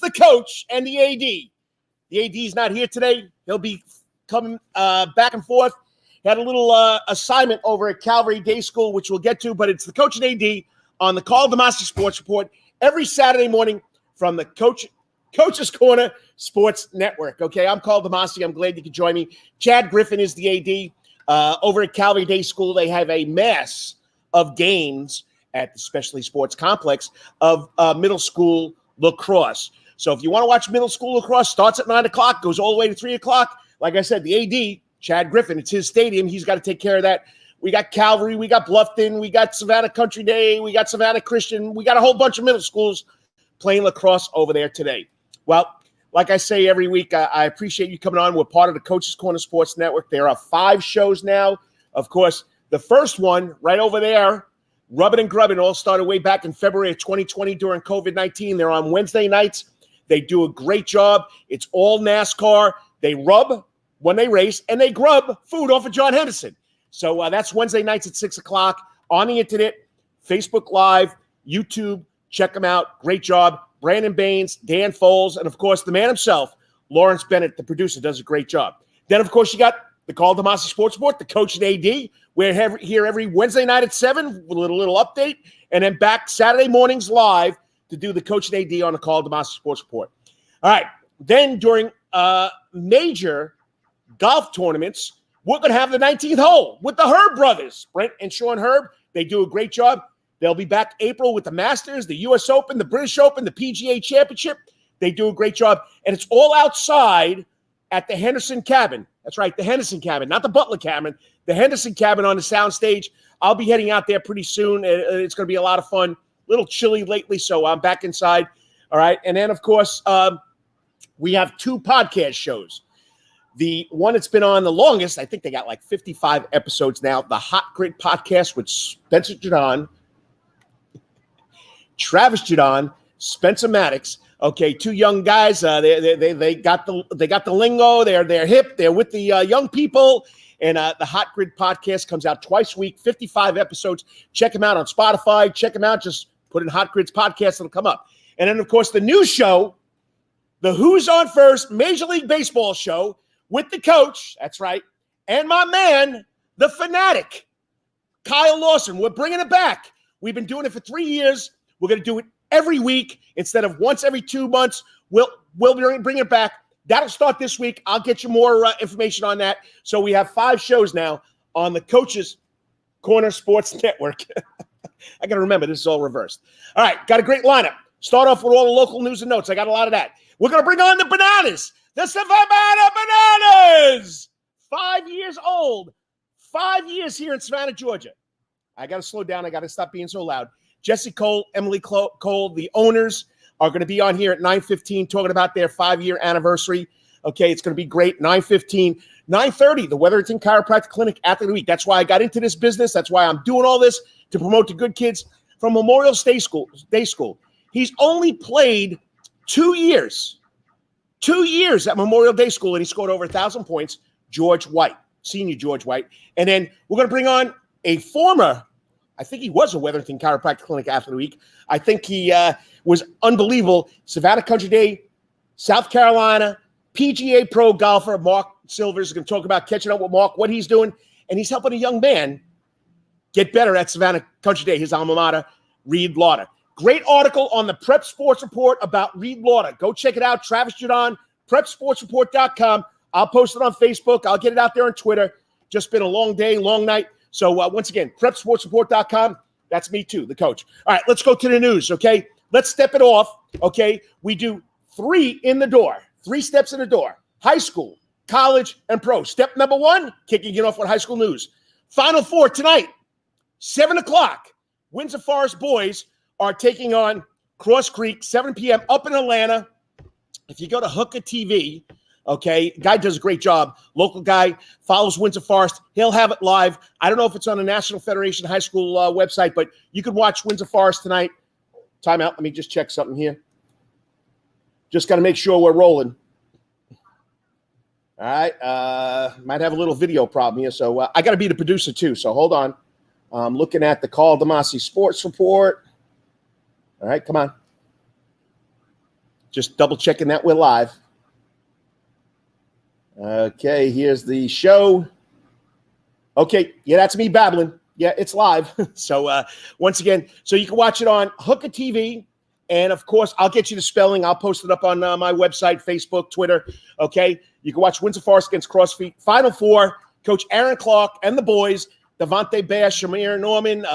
the coach and the AD. The AD's not here today. He'll be coming back and forth. He had a little assignment over at Calvary Day School, which we'll get to, but it's the coach and AD on the Karl DeMasi Sports Report every Saturday morning from the Coach's Corner Sports Network. Okay, I'm Karl DeMasi. I'm glad you could join me. Chad Griffin is the AD. Over at Calvary Day School, they have a mass of games at the Specialty Sports Complex of middle school lacrosse. So if you want to watch middle school lacrosse, starts at 9 o'clock, goes all the way to 3 o'clock. Like I said, the AD, Chad Griffin, it's his stadium. He's got to take care of that. We got Calvary, we got Bluffton, we got Savannah Country Day, we got Savannah Christian. We got a whole bunch of middle schools playing lacrosse over there today. Well, like I say every week, I appreciate you coming on. We're part of the Coach's Corner Sports Network. There are 5 shows now. Of course, the first one right over there, Rubbin' and Grubbin', all started way back in February of 2020 during COVID-19. They're on Wednesday nights. They do a great job. It's all NASCAR. They rub when they race, and they grub food off of John Henderson. So that's Wednesday nights at 6 o'clock on the internet, Facebook Live, YouTube. Check them out. Great job. Brandon Baines, Dan Foles, and, of course, the man himself, Lawrence Bennett, the producer, does a great job. Then, of course, you got the Karl DeMasi Sports Report, the coach and AD. We're here every Wednesday night at 7 with a little update, and then back Saturday mornings live to do the coach and AD on the Karl DeMasi Sports Report. All right. Then during major golf tournaments, we're going to have the 19th hole with the Herb brothers, Brent and Sean Herb. They do a great job. They'll be back April with the Masters, the U.S. Open, the British Open, the PGA Championship. They do a great job. And it's all outside at the Henderson Cabin. That's right, the Henderson Cabin, not the Butler Cabin, the Henderson Cabin on the sound stage. I'll be heading out there pretty soon. It's going to be a lot of fun. A little chilly lately, so I'm back inside. All right. And then, of course, we have 2 podcast shows. The one that's been on the longest, I think they got like 55 episodes now, the Hot Grid Podcast with Spencer Jadon, Travis Jadon, Spencer Maddox. Okay, 2 young guys. They got the lingo. They're hip. They're with the young people. And the Hot Grid Podcast comes out twice a week, 55 episodes. Check them out on Spotify. Check them out. Just put in Hot Grid's podcast. It'll come up. And then, of course, the new show, the Who's On First Major League Baseball show with the coach. That's right. And my man, the fanatic, Kyle Lawson. We're bringing it back. We've been doing it for 3 years. We're going to do it every week instead of once every 2 months. We'll bring it back. That'll start this week. I'll get you more information on that. So we have 5 shows now on the Coach's Corner Sports Network. I got to remember, this is all reversed. All right, got a great lineup. Start off with all the local news and notes. I got a lot of that. We're going to bring on the Bananas, the Savannah Bananas. 5 years old. 5 years here in Savannah, Georgia. I got to slow down. I got to stop being so loud. Jesse Cole, Emily Cole, the owners, are going to be on here at 9:15 talking about their 5-year anniversary. Okay, it's going to be great. 9:15. 9:30, the Wetherington Chiropractic Clinic Athlete of the Week. That's why I got into this business. That's why I'm doing all this, to promote the good kids from Memorial Day School. He's only played 2 years. 2 years at Memorial Day School, and he scored over 1,000 points. George White, senior George White. And then we're going to bring on a former, I think he was a Wetherington Chiropractic Clinic Athlete of the Week. I think he was unbelievable. Savannah Country Day, South Carolina, PGA Pro golfer Mark Silvers is going to talk about catching up with Mark, what he's doing, and he's helping a young man get better at Savannah Country Day, his alma mater, Reed Lauder. Great article on the Prep Sports Report about Reed Lauder. Go check it out. Travis Jadon, prepsportsreport.com. I'll post it on Facebook. I'll get it out there on Twitter. Just been a long day, long night. So once again, prepsportsreport.com. That's me too, the coach. All right, let's go to the news, okay? Let's step it off, okay? We do 3 in the door, 3 steps in the door. High school, college, and pro. Step number 1, kicking it off with high school news. Final 4 tonight, 7 o'clock. Windsor Forest boys are taking on Cross Creek, 7 p.m. up in Atlanta. If you go to Hooker TV, okay, guy does a great job. Local guy, follows Windsor Forest. He'll have it live. I don't know if it's on the National Federation High School website, but you can watch Windsor Forest tonight. Time out. Let me just check something here. Just got to make sure we're rolling. All right. Might have a little video problem here. So I got to be the producer too. So hold on. I'm looking at the Karl DeMasi Sports Report. All right. Come on. Just double checking that we're live. Okay, here's the show. Okay, yeah, that's me babbling. Yeah, it's live. So once again, so you can watch it on Hooker TV. And, of course, I'll get you the spelling. I'll post it up on my website, Facebook, Twitter. Okay, you can watch Windsor Forest against CrossFit. Final Four, Coach Aaron Clark and the boys, Devontae Bash, Shamir Norman,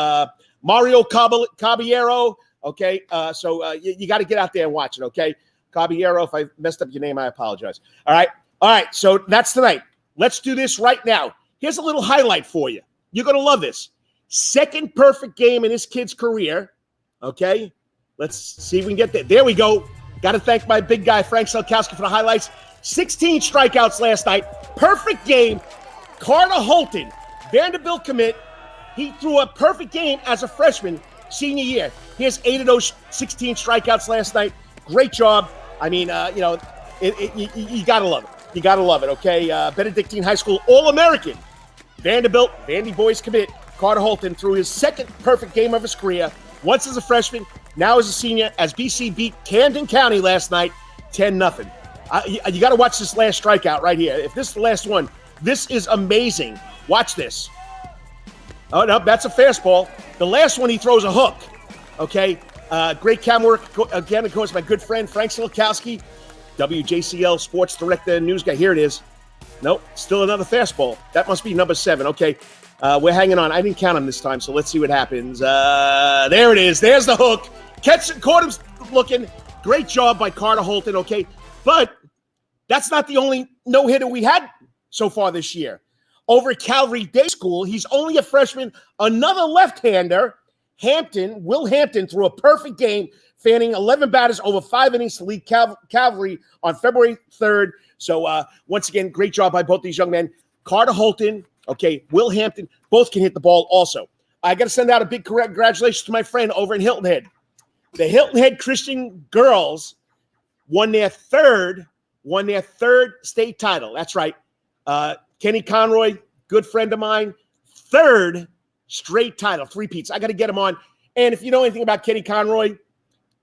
Mario Caballero. Okay, so you got to get out there and watch it, okay? Caballero, if I messed up your name, I apologize. All right, so that's tonight. Let's do this right now. Here's a little highlight for you. You're going to love this. Second perfect game in this kid's career, okay? Let's see if we can get there. There we go. Got to thank my big guy, Frank Selkowski, for the highlights. 16 strikeouts last night. Perfect game. Carter Holton, Vanderbilt commit. He threw a perfect game as a freshman senior year. Here's 8 of those 16 strikeouts last night. Great job. I mean, you got to love it. You got to love it, okay? Benedictine High School All-American. Vanderbilt, Vandy boys commit. Carter Holton threw his second perfect game of his career. Once as a freshman, now as a senior, as BC beat Camden County last night, 10-0. You got to watch this last strikeout right here. If this is the last one, this is amazing. Watch this. Oh, no, that's a fastball. The last one, he throws a hook, okay? Great camera work. Again, of course, my good friend, Frank Selkowski, WJCL sports director and news guy. Here it is. Nope, still another fastball. That must be number 7. Okay, we're hanging on. I didn't count him this time, so let's see what happens. There it is. There's the hook. Caught him looking. Great job by Carter Holton, okay? But that's not the only no-hitter we had so far this year. Over at Calvary Day School, he's only a freshman. Another left-hander, Will Hampton, threw a perfect game, fanning 11 batters over 5 innings to lead Calvary on February 3rd. So, once again, great job by both these young men. Carter Holton, okay, Will Hampton, both can hit the ball also. I got to send out a big congratulations to my friend over in Hilton Head. The Hilton Head Christian girls won their third state title. That's right. Kenny Conroy, good friend of mine, third straight title, 3-peats. I got to get him on. And if you know anything about Kenny Conroy,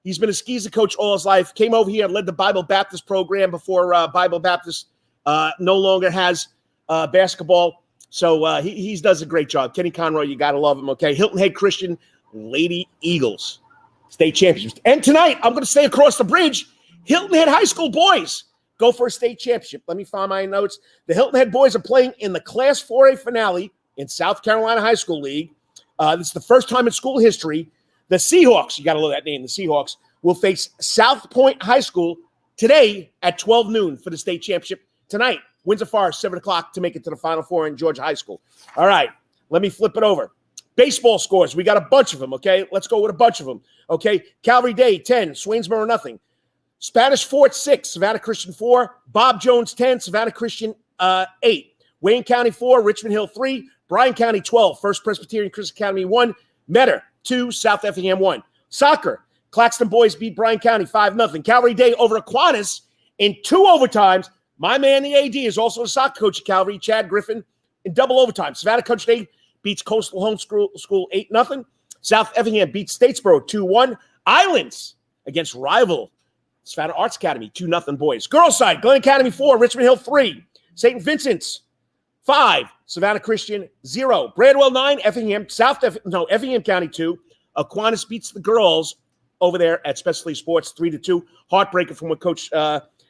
he's been a SCISA coach all his life. Came over here and led the Bible Baptist program before Bible Baptist no longer has basketball. So he does a great job. Kenny Conroy, you got to love him, okay? Hilton Head Christian Lady Eagles state championships. And tonight, I'm going to stay across the bridge. Hilton Head High School boys go for a state championship. Let me find my notes. The Hilton Head boys are playing in the Class 4A finale in South Carolina High School League. This is the first time in school history. The Seahawks, you got to love that name, the Seahawks, will face South Point High School today at 12 noon for the state championship. Tonight, Windsor Forest, 7 o'clock to make it to the Final Four in Georgia High School. All right, let me flip it over. Baseball scores, we got a bunch of them, okay? Let's go with a bunch of them, okay? Calvary Day, 10, Swainsboro, nothing. Spanish Fort, 6, Savannah Christian, 4. Bob Jones, 10, Savannah Christian, 8. Wayne County, 4, Richmond Hill, 3. Bryan County, 12, First Presbyterian Christian Academy, 1. Metter, 2, South Effingham, 1. Soccer, Claxton boys beat Bryan County 5-0. Calvary Day over Aquinas in 2 overtimes. My man, the AD, is also a soccer coach at Calvary, Chad Griffin, in double overtime. Savannah Country Day beats Coastal Home School 8-0. South Effingham beats Statesboro 2-1. Islands against rival Savannah Arts Academy 2-0 boys. Girls side, Glen Academy 4, Richmond Hill 3. St. Vincent's 5, Savannah Christian 0. Bradwell 9, Effingham County 2. Aquinas beats the girls over there at Specialty Sports 3-2. Heartbreaker from what Coach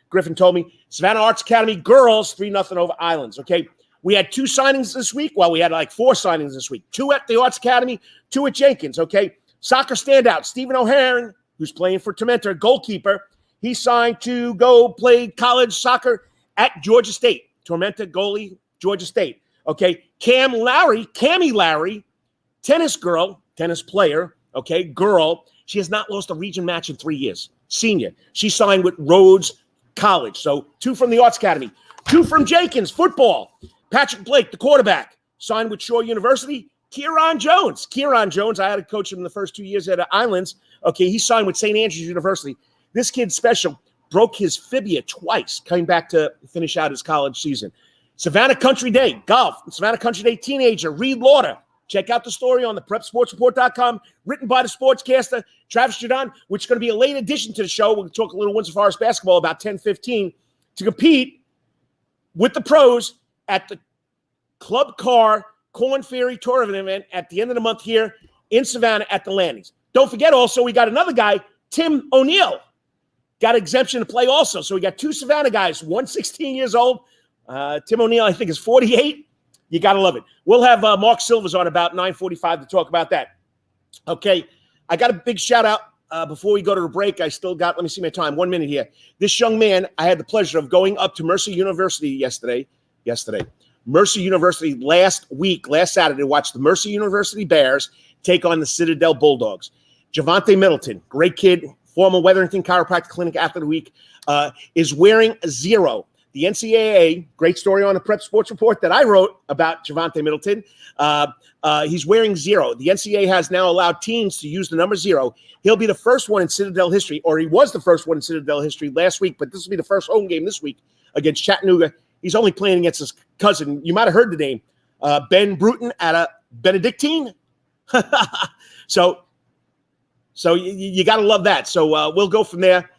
Griffin told me. Savannah Arts Academy girls 3-0 over Islands. Okay, we had 2 signings this week. Well, we had like 4 signings this week. 2 at the Arts Academy, 2 at Jenkins. Okay, soccer standout Stephen O'Haron, who's playing for Tormenta, goalkeeper. He signed to go play college soccer at Georgia State. Tormenta goalie, Georgia State. Okay, Cammie Larry, tennis player. Okay, girl. She has not lost a region match in 3 years. Senior. She signed with Rhodes College. So 2 from the Arts Academy. 2 from Jenkins, football. Patrick Blake, the quarterback, signed with Shore University. Kieran Jones, I had to coach him in the first 2 years at Islands. Okay, he signed with St. Andrews University. This kid's special. Broke his fibia twice, coming back to finish out his college season. Savannah Country Day, golf. Savannah Country Day teenager, Reed Lauder, Check out the story on the prepsportsreport.com, written by the sportscaster, Travis Jardon, which is going to be a late addition to the show. We'll talk a little Windsor Forest basketball about 10:15 to compete with the pros at the Club Car Corn Ferry Tournament event at the end of the month here in Savannah at the Landings. Don't forget also, we got another guy, Tim O'Neill, got exemption to play also. So we got two Savannah guys, one 16 years old. Tim O'Neill, I think, is 48. You got to love it. We'll have Mark Silvers on about 9:45 to talk about that. Okay, I got a big shout out before we go to the break. I still got, let me see my time, 1 minute here. This young man, I had the pleasure of going up to Mercer University yesterday. Mercer University last Saturday, to watch the Mercer University Bears take on the Citadel Bulldogs. Javante Middleton, great kid, former Wetherington Chiropractic Clinic Athlete of the Week, is wearing 0. The NCAA, great story on the Prep Sports Report that I wrote about Javante Middleton. He's wearing 0. The NCAA has now allowed teams to use the number 0. He'll be the first one in Citadel history, or he was the first one in Citadel history last week, but this will be the first home game this week against Chattanooga. He's only playing against his cousin. You might have heard the name, Ben Bruton at a Benedictine. So you got to love that. So we'll go from there.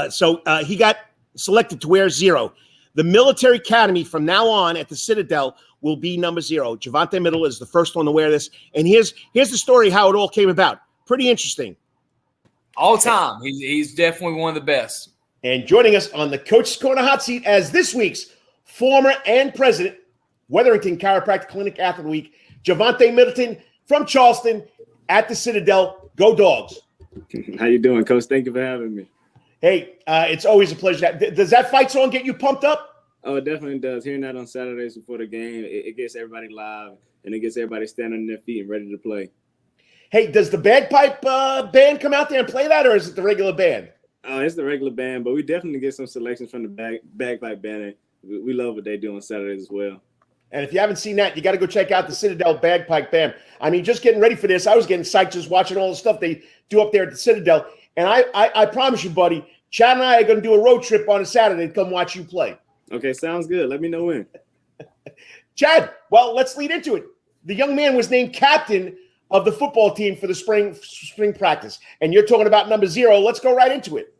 So he got selected to wear 0. The military academy from now on at the Citadel will be number 0. Javante Middle is the first one to wear this. And here's the story how it all came about. Pretty interesting. All time. He's definitely one of the best. And joining us on the Coach's Corner hot seat as this week's former and president, Wetherington Chiropractic Clinic Athlete of the Week, Javante Middleton from Charleston at the Citadel. Go Dogs. How you doing, Coach? Thank you for having me. Hey, it's always a pleasure. Does that fight song get you pumped up? Oh, it definitely does. Hearing that on Saturdays before the game, it gets everybody live, and it gets everybody standing on their feet and ready to play. Hey, does the bagpipe band come out there and play that, or is it the regular band? Oh, it's the regular band, but we definitely get some selections from the bagpipe band. We love what they do on Saturdays as well. And if you haven't seen that, you got to go check out the Citadel Bagpipe Band. I mean, just getting ready for this, I was getting psyched just watching all the stuff they do up there at the Citadel. And I promise you, buddy, Chad and I are going to do a road trip on a Saturday to come watch you play. Okay, sounds good. Let me know when. Chad, well, let's lead into it. The young man was named captain of the football team for the spring practice. And you're talking about number 0. Let's go right into it.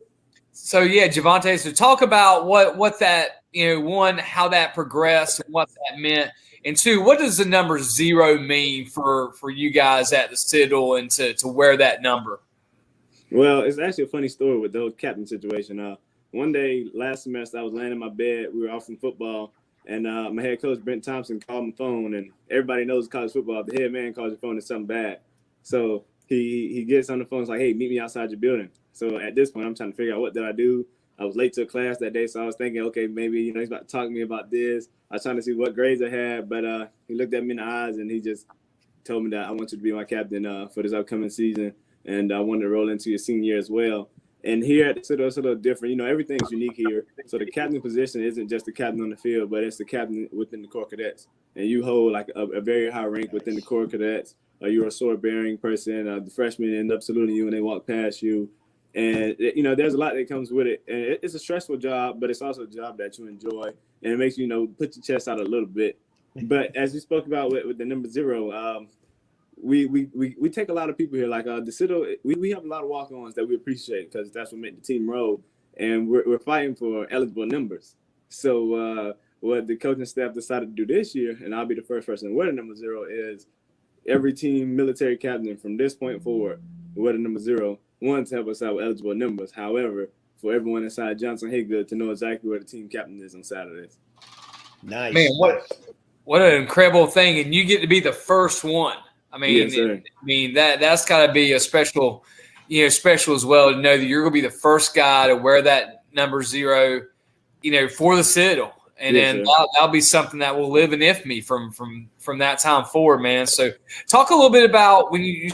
So, yeah, Javante, so talk about what that, one, how that progressed and what that meant. And 2, what does the number 0 mean for you guys at the Citadel and to wear that number? Well, it's actually a funny story with the whole captain situation. One day last semester, I was laying in my bed. We were off from football, and my head coach, Brent Thompson, called my phone. And everybody knows college football. If the head man calls your phone, it's something bad. So he gets on the phone. It's like, hey, meet me outside your building. So at this point, I'm trying to figure out what did I do. I was late to a class that day, so I was thinking, okay, maybe he's about to talk to me about this. I was trying to see what grades I had, but he looked at me in the eyes and he just told me that I want you to be my captain for this upcoming season, and I wanted to roll into your senior year as well. And here at the Citadel, it's a little different. Everything's unique here. So the captain position isn't just the captain on the field, but it's the captain within the Corps Cadets. And you hold like a very high rank within the Corps Cadets. You're a sword-bearing person. The freshmen end up saluting you when they walk past you. And, there's a lot that comes with it. And it's a stressful job, but it's also a job that you enjoy. And it makes you, put your chest out a little bit. But as you spoke about with the number 0, we take a lot of people here. Like the Citadel, we have a lot of walk-ons that we appreciate because that's what made the team roll. And we're fighting for eligible numbers. So what the coaching staff decided to do this year, and I'll be the first person to wear the number 0, is every team military captain from this point forward wear the number 0. One, to help us out with eligible numbers. However, for everyone inside Johnson Haygood to know exactly where the team captain is on Saturdays. Nice. Man, what an incredible thing. And you get to be the first one. I mean, yes, that's got to be a special as well to know that you're going to be the first guy to wear that number 0, for the Citadel. And then that'll be something that will live in infamy from that time forward, man. So talk a little bit about when you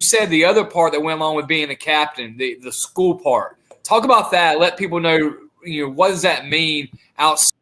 said the other part that went along with being a captain, the school part. Talk about that. Let people know, what does that mean outside?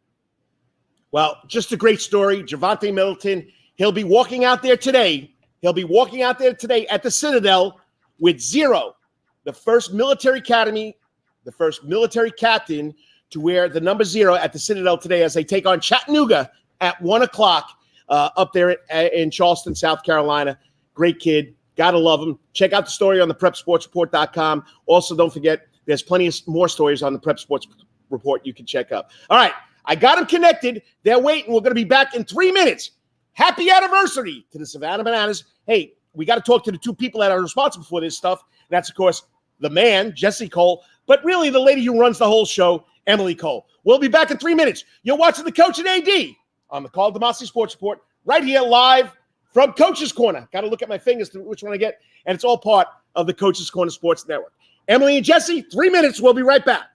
Well, just a great story. Javante Middleton, he'll be walking out there today. At the Citadel with 0, the first military academy, the first military captain to wear the number 0 at the Citadel today as they take on Chattanooga at 1 o'clock. up there in Charleston, South Carolina. Great kid. Got to love him. Check out the story on the PrepSportsReport.com. Also, don't forget, there's plenty of more stories on the Prep Sports Report you can check out. All right. I got them connected. They're waiting. We're going to be back in 3 minutes. Happy anniversary to the Savannah Bananas. Hey, we got to talk to the two people that are responsible for this stuff. That's, of course, the man, Jesse Cole, but really the lady who runs the whole show, Emily Cole. We'll be back in 3 minutes. You're watching the Coach and AD on the Karl DeMasi Sports Report right here live from Coach's Corner. Got to look at my fingers to which one I get, and it's all part of the Coach's Corner Sports Network. Emily and Jesse, 3 minutes. We'll be right back.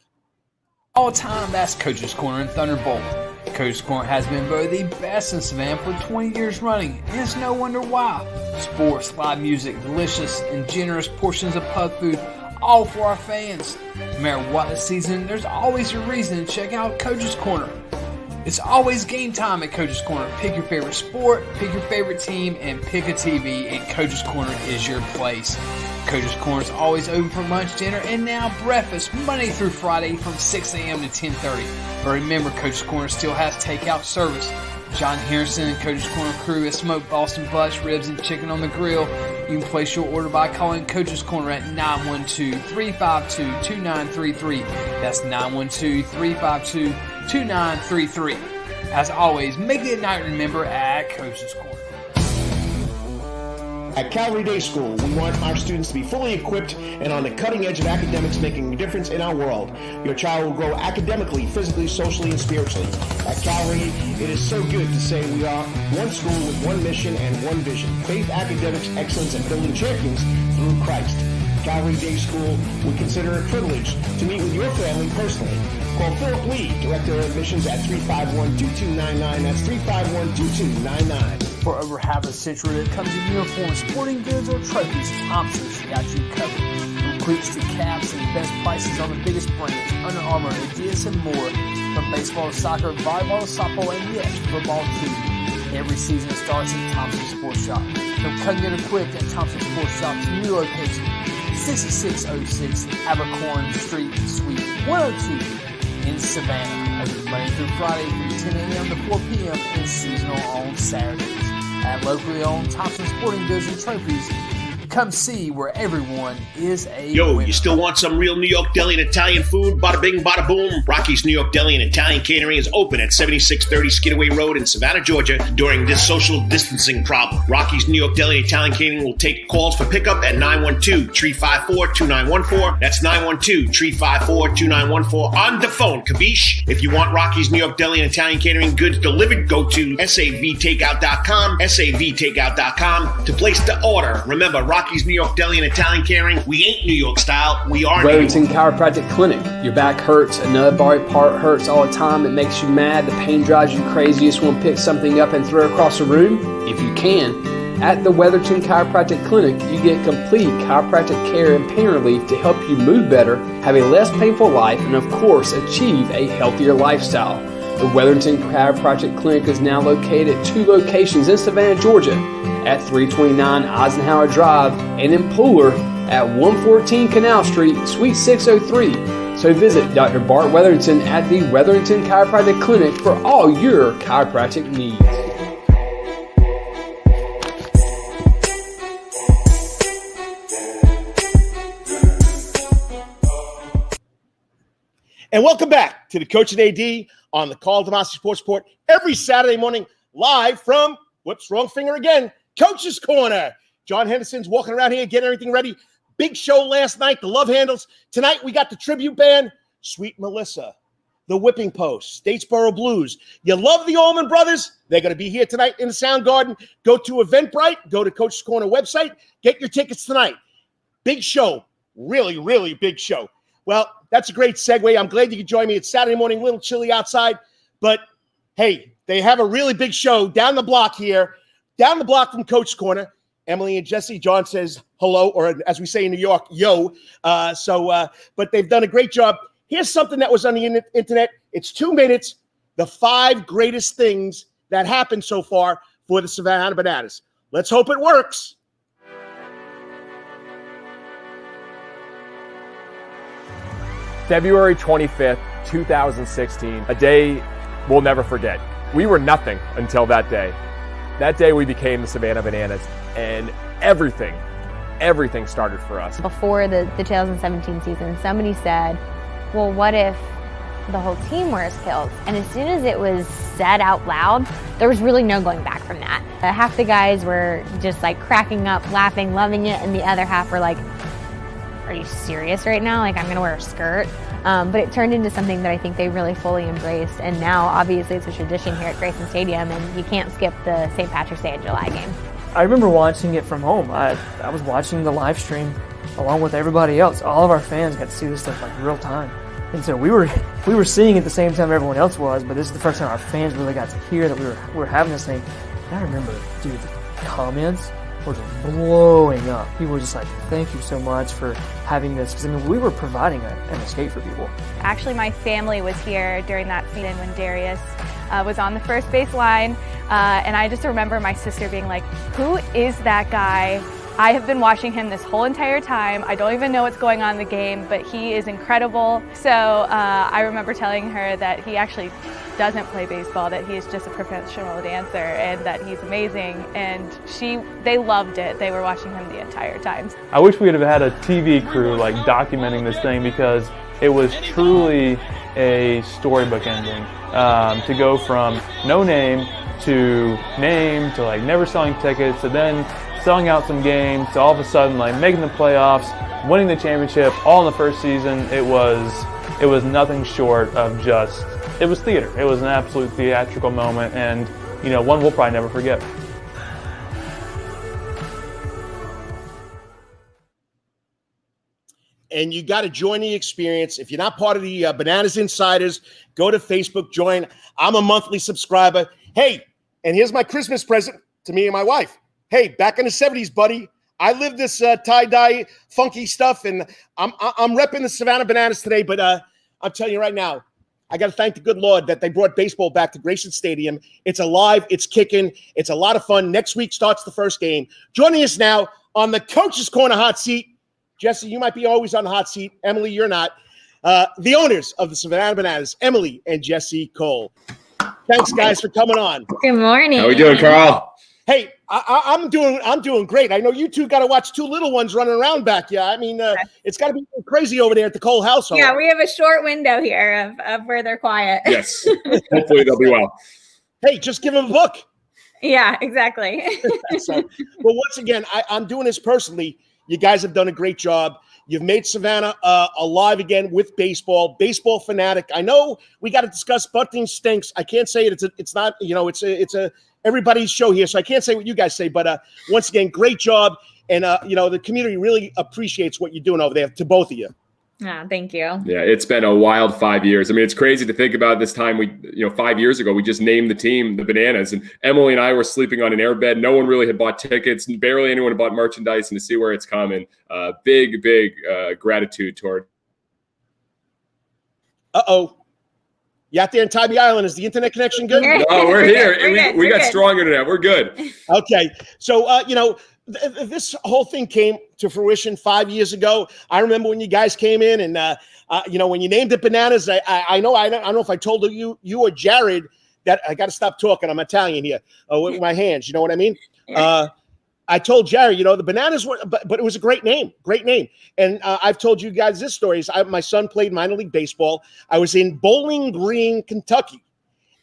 All time, that's Coach's Corner and Thunderbolt. Coach's Corner has been voted the best in Savannah for 20 years running, and it's no wonder why. Sports, live music, delicious and generous portions of pub food, all for our fans. No matter what the season, there's always a reason to check out Coach's Corner. It's always game time at Coach's Corner. Pick your favorite sport, pick your favorite team, and pick a TV, and Coach's Corner is your place. Coach's Corner is always open for lunch, dinner, and now breakfast, Monday through Friday from 6 a.m. to 10:30. But remember, Coach's Corner still has takeout service. John Harrison and Coach's Corner crew has smoked Boston butts, ribs, and chicken on the grill. You can place your order by calling Coach's Corner at 912-352-2933. That's 912-352-2933. As always, make it a night to remember at Coach's Corner. At Calvary Day School, we want our students to be fully equipped and on the cutting edge of academics, making a difference in our world. Your child will grow academically, physically, socially, and spiritually. At Calvary, it is so good to say we are one school with one mission and one vision: faith, academics, excellence, and building champions through Christ. Calvary Day School would consider it a privilege to meet with your family personally. Call Philip Lee, Director of Admissions, at 351-2299. That's 351-2299. For over half a century, when it comes to uniforms, sporting goods, or trophies, Thompson's got you covered. From cleats to caps and best prices on the biggest brands, Under Armour, Adidas, and more. From baseball to soccer, volleyball to softball, and yes, football too. Every season starts at Thompson Sports Shop. From cutting and equipped at Thompson Sports Shop's new location, 6606 Abercorn Street, Suite 102 in Savannah. Open Monday through Friday from 10 a.m. to 4 p.m. and seasonal on Saturdays. At locally owned Thompson Sporting Goods and Trophies, come see where everyone is a winner. You still want some real New York deli and Italian food? Bada bing, bada boom. Rocky's New York Deli and Italian Catering is open at 7630 Skidaway Road in Savannah, Georgia during this social distancing problem. Rocky's New York Deli and Italian Catering will take calls for pickup at 912-354-2914. That's 912-354-2914 on the phone. Kabish. If you want Rocky's New York Deli and Italian Catering goods delivered, go to savtakeout.com, savtakeout.com to place the order. Remember, Rocky's New York Deli and Italian Catering. We ain't New York style. We are Wetherington Chiropractic Clinic. Your back hurts, another body part hurts all the time. It makes you mad. The pain drives you crazy. You just want to pick something up and throw it across the room? If you can. At the Wetherington Chiropractic Clinic, you get complete chiropractic care and pain relief to help you move better, have a less painful life, and of course, achieve a healthier lifestyle. The Wetherington Chiropractic Clinic is now located at 2 locations in Savannah, Georgia, at 329 Eisenhower Drive and in Pooler at 114 Canal Street, Suite 603. So visit Dr. Bart Wetherington at the Wetherington Chiropractic Clinic for all your chiropractic needs. And welcome back to the Coach and AD on the Karl DeMasi Sports Report every Saturday morning, live from, wrong finger again, Coach's Corner. John Henderson's walking around here getting everything ready. Big show last night, the Love Handles. Tonight we got the tribute band, Sweet Melissa, the Whipping Post, Statesboro Blues. You love the Allman Brothers? They're going to be here tonight in the Sound Garden. Go to Eventbrite, go to Coach's Corner website, get your tickets tonight. Big show, really, really big show. Well, that's a great segue. I'm glad you could join me. It's Saturday morning, a little chilly outside, but hey, they have a really big show down the block here, down the block from Coach's Corner. Emily and Jesse. John says hello, or as we say in New York, yo. But they've done a great job. Here's something that was on the internet. It's 2 minutes. The 5 greatest things that happened so far for the Savannah Bananas. Let's hope it works. February 25th, 2016, a day we'll never forget. We were nothing until that day. That day we became the Savannah Bananas, and everything started for us. Before the 2017 season, somebody said, well, what if the whole team wears kilts? And as soon as it was said out loud, there was really no going back from that. Half the guys were just like cracking up, laughing, loving it, and the other half were like, are you serious right now? Like, I'm gonna wear a skirt. But it turned into something that I think they really fully embraced, and now obviously it's a tradition here at Grayson Stadium, and you can't skip the St. Patrick's Day in July game. I remember watching it from home. I was watching the live stream along with everybody else. All of our fans got to see this stuff like real time. And so we were seeing it at the same time everyone else was, but this is the first time our fans really got to hear that we were having this thing. And I remember, dude, the comments were just blowing up. People were just like, thank you so much for having this. Because, I mean, we were providing an escape for people. Actually, my family was here during that season when Darius was on the first base line. And I just remember my sister being like, who is that guy? I have been watching him this whole entire time. I don't even know what's going on in the game, but he is incredible. So I remember telling her that he actually doesn't play baseball, that he's just a professional dancer, and that he's amazing. And they loved it. They were watching him the entire time. I wish we would have had a TV crew like documenting this thing, because it was truly a storybook ending. To go from no name to like never selling tickets to then selling out some games to all of a sudden like making the playoffs, winning the championship all in the first season. It was nothing short of just, it was theater. It was an absolute theatrical moment, and one we'll probably never forget. And you got to join the experience. If you're not part of the Bananas Insiders, go to Facebook, join. I'm a monthly subscriber. Hey, and here's my Christmas present to me and my wife. Hey, back in the 70s, buddy, I lived this tie-dye funky stuff, and I'm repping the Savannah Bananas today, but I'm telling you right now, I got to thank the good Lord that they brought baseball back to Grayson Stadium. It's alive. It's kicking. It's a lot of fun. Next week starts the first game. Joining us now on the Coach's Corner hot seat, Jesse, you might be always on the hot seat. Emily, you're not. The owners of the Savannah Bananas, Emily and Jesse Cole. Thanks, guys, for coming on. Good morning. How we doing, Carl? Hey, I'm doing great. I know you two got to watch two little ones running around back. Yeah, I mean, it's got to be crazy over there at the Cole household. Yeah, we have a short window here of where they're quiet. Yes. Hopefully they'll be well. Hey, just give them a book. Yeah, exactly. Well, once again, I'm doing this personally. You guys have done a great job. You've made Savannah alive again with baseball. Baseball fanatic. I know we got to discuss bunting stinks. I can't say it. It's not. It's a everybody's show here, so I can't say what you guys say. But once again, great job, and the community really appreciates what you're doing over there. To both of you. Oh, thank you. Yeah, it's been a wild 5 years. I mean, it's crazy to think about this time. 5 years ago, we just named the team the Bananas, and Emily and I were sleeping on an airbed. No one really had bought tickets, and barely anyone had bought merchandise. And to see where it's come, and big gratitude toward. You out there in Tybee Island? Is the internet connection good? No, we're here. We got strong internet. We're good. Okay, so this whole thing came to fruition 5 years ago. I remember when you guys came in, and when you named it Bananas. I don't know if I told you or Jared that I got to stop talking. I'm Italian here with my hands. You know what I mean? I told Jared, the Bananas were, but it was a great name. And I've told you guys this story. My son played minor league baseball. I was in Bowling Green, Kentucky,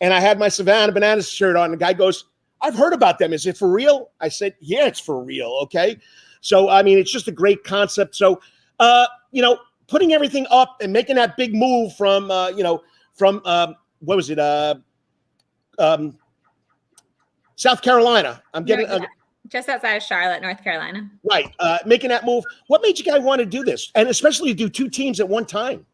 and I had my Savannah Bananas shirt on. The guy goes, I've heard about them. Is it for real? I said, yeah, it's for real. Okay. So, I mean, it's just a great concept. So, putting everything up and making that big move from what was it? South Carolina. Just outside of Charlotte, North Carolina. Right. Making that move. What made you guys want to do this? And especially do two teams at one time?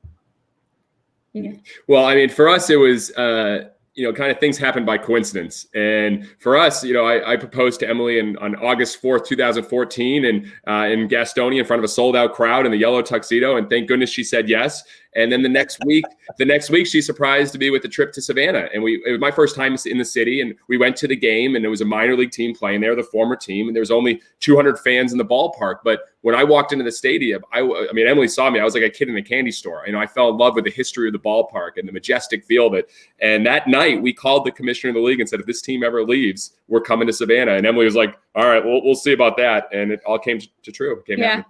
Yeah. Well, I mean, for us, it was, kind of things happened by coincidence. And for us, I proposed to Emily on August 4th, 2014 in Gastonia in front of a sold out crowd in the yellow tuxedo. And thank goodness she said yes. And then the next week she surprised to be with a trip to Savannah. And it was my first time in the city, and we went to the game, and it was a minor league team playing there, the former team, and there was only 200 fans in the ballpark. But when I walked into the stadium, I mean, Emily saw me. I was like a kid in a candy store. You know, I fell in love with the history of the ballpark and the majestic feel of it. And that night, we called the commissioner of the league and said, if this team ever leaves, we're coming to Savannah. And Emily was like, all right, we'll see about that. And it all came to true. It came happening.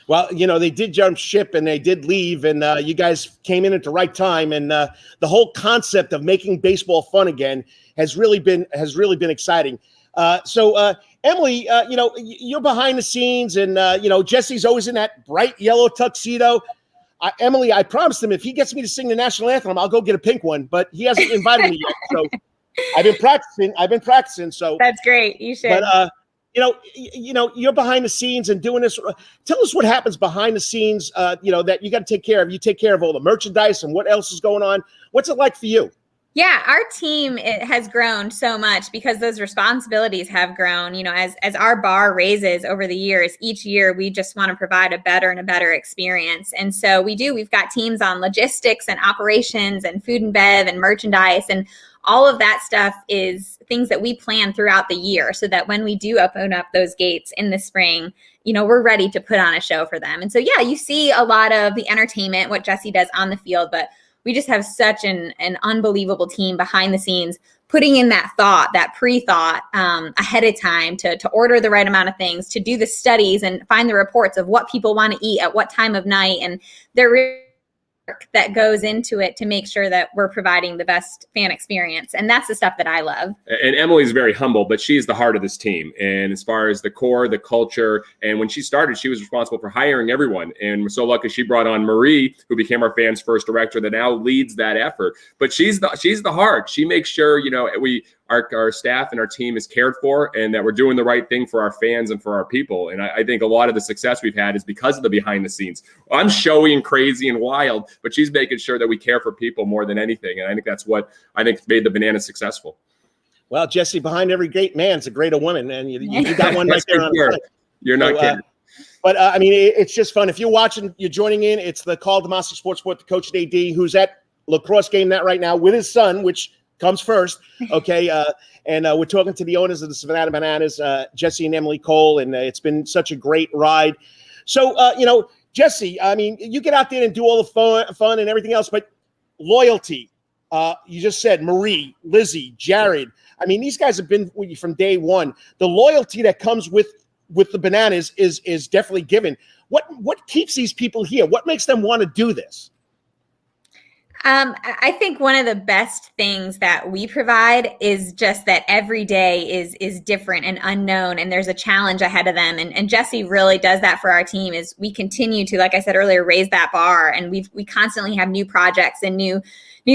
Well, you know, they did jump ship and they did leave, and you guys came in at the right time. And the whole concept of making baseball fun again has really been exciting. So Emily, you know, you're behind the scenes, and you know, Jesse's always in that bright yellow tuxedo. Emily, I promised him if he gets me to sing the national anthem, I'll go get a pink one, but he hasn't invited me yet. So I've been practicing. So that's great. You should. But you know, you're behind the scenes and doing this. Tell us what happens behind the scenes. You know, that you got to take care of. You take care of all the merchandise and what else is going on. What's it like for you? Yeah, our team has grown so much because those responsibilities have grown. You know, as our bar raises over the years, each year we just want to provide a better and a better experience. And so we've got teams on logistics and operations and food and bev and merchandise, and all of that stuff is things that we plan throughout the year so that when we do open up those gates in the spring, you know, we're ready to put on a show for them. And so, yeah, you see a lot of the entertainment, what Jesse does on the field, but we just have such an unbelievable team behind the scenes, putting in that thought, that pre-thought ahead of time to order the right amount of things, to do the studies and find the reports of what people want to eat at what time of night. And there is work that goes into it to make sure that we're providing the best fan experience. And that's the stuff that I love. And Emily's very humble, but she's the heart of this team. And as far as the core, the culture, and when she started, she was responsible for hiring everyone. And we're so lucky she brought on Marie, who became our fans' first director, that now leads that effort. But she's the heart. She makes sure, you know, our staff and our team is cared for, and that we're doing the right thing for our fans and for our people. And I think a lot of the success we've had is because of the behind the scenes. I'm showy and crazy and wild, but she's making sure that we care for people more than anything. And I think that's what made the Bananas successful. Well, Jesse, behind every great man's a greater woman, and you got one right there on the side. You're not kidding. But I mean, it's just fun. If you're watching, you're joining in. It's the Karl DeMasi Sports Sport, the coach at AD, who's at lacrosse game that right now with his son, which comes first. Okay. And we're talking to the owners of the Savannah Bananas, Jesse and Emily Cole, and it's been such a great ride. So, you know, Jesse, I mean, you get out there and do all the fun and everything else, but loyalty, you just said Marie, Lizzie, Jared. I mean, these guys have been with you from day one. The loyalty that comes with the Bananas is definitely given. What keeps these people here? What makes them want to do this? I think one of the best things that we provide is just that every day is different and unknown, and there's a challenge ahead of them. And Jesse really does that for our team. Is we continue to, like I said earlier, raise that bar, and we constantly have new projects and new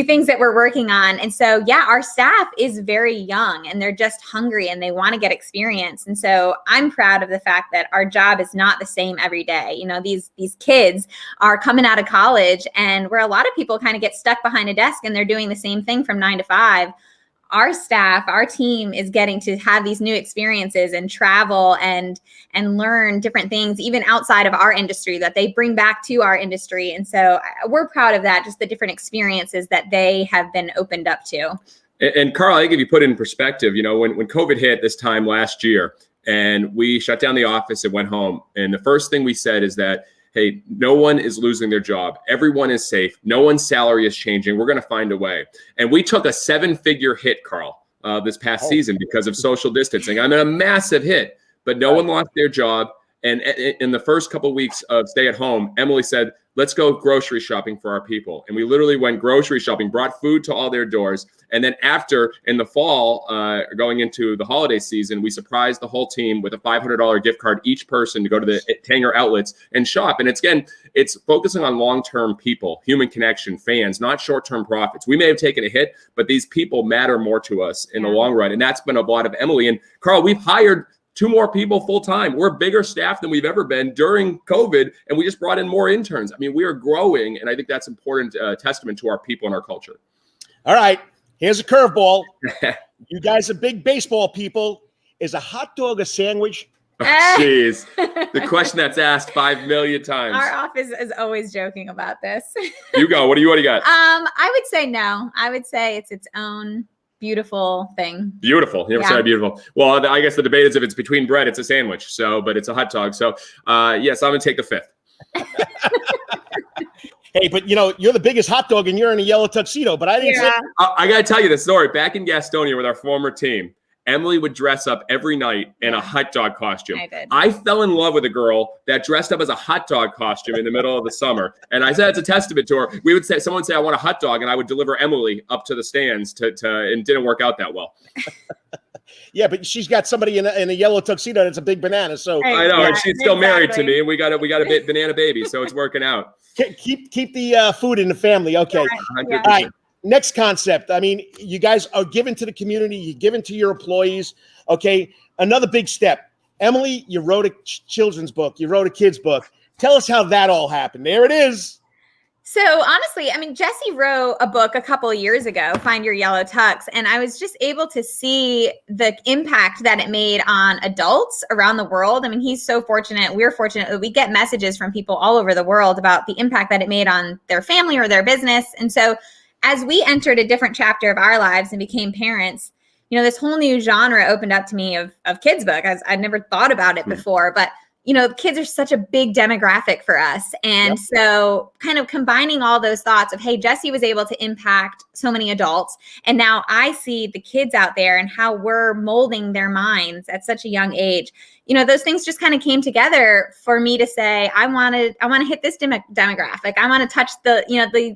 things that we're working on. And so, yeah, our staff is very young and they're just hungry and they want to get experience. And so I'm proud of the fact that our job is not the same every day. You know, these kids are coming out of college, and where a lot of people kind of get stuck behind a desk and they're doing the same thing from 9 to 5. Our staff, our team is getting to have these new experiences and travel and learn different things, even outside of our industry, that they bring back to our industry. And so we're proud of that, just the different experiences that they have been opened up to. And Karl, I think if you put it in perspective, you know, when COVID hit this time last year and we shut down the office and went home, and the first thing we said is that, hey, no one is losing their job. Everyone is safe. No one's salary is changing. We're going to find a way. And we took a 7-figure hit, Karl, this past season because of social distancing. I mean, a massive hit, but no one lost their job. And in the first couple of weeks of stay at home, Emily said, let's go grocery shopping for our people. And we literally went grocery shopping, brought food to all their doors. And then after, in the fall, going into the holiday season, we surprised the whole team with a $500 gift card, each person, to go to the Tanger outlets and shop. And it's focusing on long-term people, human connection, fans, not short-term profits. We may have taken a hit, but these people matter more to us in the long run. And that's been a lot of Emily. And Karl, we've hired 2 more people full-time. We're a bigger staff than we've ever been during COVID, and we just brought in more interns. I mean, we are growing, and I think that's important testament to our people and our culture. All right, here's a curveball. You guys are big baseball people. Is a hot dog a sandwich? Jeez. The question that's asked 5 million times. Our office is always joking about this. You go. What do you got? I would say no. I would say it's its own beautiful thing. Beautiful. You ever said beautiful? Well, I guess the debate is if it's between bread, it's a sandwich. So, but it's a hot dog. So, yes, I'm going to take the 5th. Hey, but you're the biggest hot dog and you're in a yellow tuxedo, but I didn't say. I got to tell you the story. Back in Gastonia with our former team, Emily would dress up every night in a hot dog costume. I fell in love with a girl that dressed up as a hot dog costume in the middle of the summer. And I said it's a testament to her. Someone would say, I want a hot dog, and I would deliver Emily up to the stands and it didn't work out that well. Yeah, but she's got somebody in a yellow tuxedo that's a big banana. So I know, and she's still married to me, and we got a banana baby, so it's working out. Keep the food in the family. Okay. Yeah. All right. Next concept. I mean, you guys are given to the community. You're given to your employees. Okay. Another big step. Emily, you wrote a children's book. You wrote a kid's book. Tell us how that all happened. There it is. So honestly, I mean, Jesse wrote a book a couple of years ago, Find Your Yellow Tux, and I was just able to see the impact that it made on adults around the world. I mean, he's so fortunate. We're fortunate that we get messages from people all over the world about the impact that it made on their family or their business. And so as we entered a different chapter of our lives and became parents, this whole new genre opened up to me of kids' book. I'd never thought about it before, but kids are such a big demographic for us. And so kind of combining all those thoughts of, hey, Jesse was able to impact so many adults. And now I see the kids out there and how we're molding their minds at such a young age. Those things just kind of came together for me to say, I want to hit this demographic. I want to touch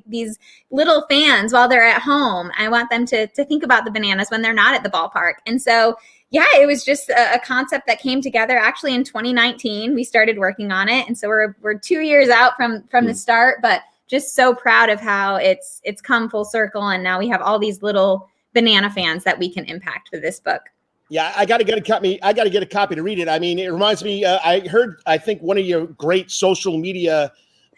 these little fans while they're at home. I want them to think about the Bananas when they're not at the ballpark. And so yeah, it was just a concept that came together actually in 2019. We started working on it. And so we're 2 years out from the start, but just so proud of how it's come full circle. And now we have all these little banana fans that we can impact with this book. Yeah, I got to get a copy. I got to get a copy to read it. I mean, it reminds me, I think one of your great social media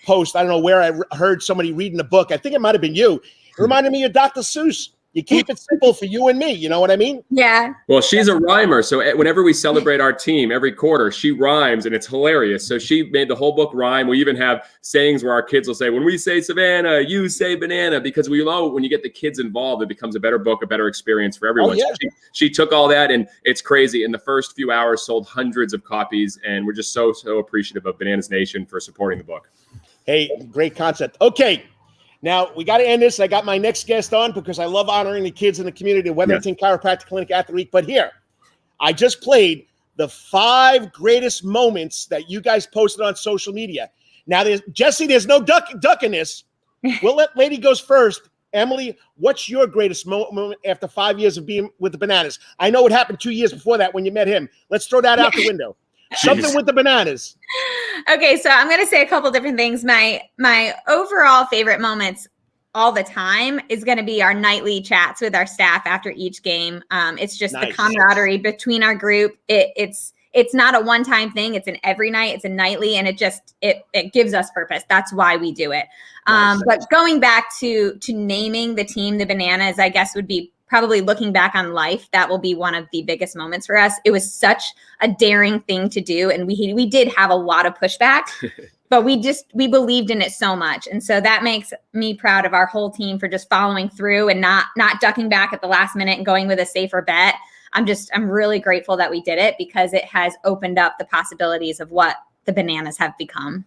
posts, I don't know where I heard somebody reading the book. I think it might've been you. It reminded me of Dr. Seuss. You keep it simple for you and me. You know what I mean? Yeah. Well, she's a rhymer. So whenever we celebrate our team every quarter, she rhymes and it's hilarious. So she made the whole book rhyme. We even have sayings where our kids will say, when we say Savannah, you say banana, because we know when you get the kids involved, it becomes a better book, a better experience for everyone. Oh, yeah. So she took all that and it's crazy. In the first few hours, sold hundreds of copies. And we're just so appreciative of Bananas Nation for supporting the book. Hey, great concept. Okay. Now, we got to end this. I got my next guest on because I love honoring the kids in the community, Wetherington Chiropractic Clinic Athlete of the Week. But here, I just played the 5 greatest moments that you guys posted on social media. Now, there's no duck in this. We'll let Lady goes first. Emily, what's your greatest moment after 5 years of being with the Bananas? I know it happened 2 years before that when you met him. Let's throw that out the window. Something with the Bananas. Okay, so I'm going to say a couple different things. My overall favorite moments all the time is going to be our nightly chats with our staff after each game. It's just the camaraderie between our group. It's not a one-time thing. It's an every night. It's a nightly, and it gives us purpose. That's why we do it. But going back to naming the team the Bananas, I guess would be probably looking back on life, that will be one of the biggest moments for us. It was such a daring thing to do. And we did have a lot of pushback, but we believed in it so much. And so that makes me proud of our whole team for just following through and not ducking back at the last minute and going with a safer bet. I'm really grateful that we did it because it has opened up the possibilities of what the Bananas have become.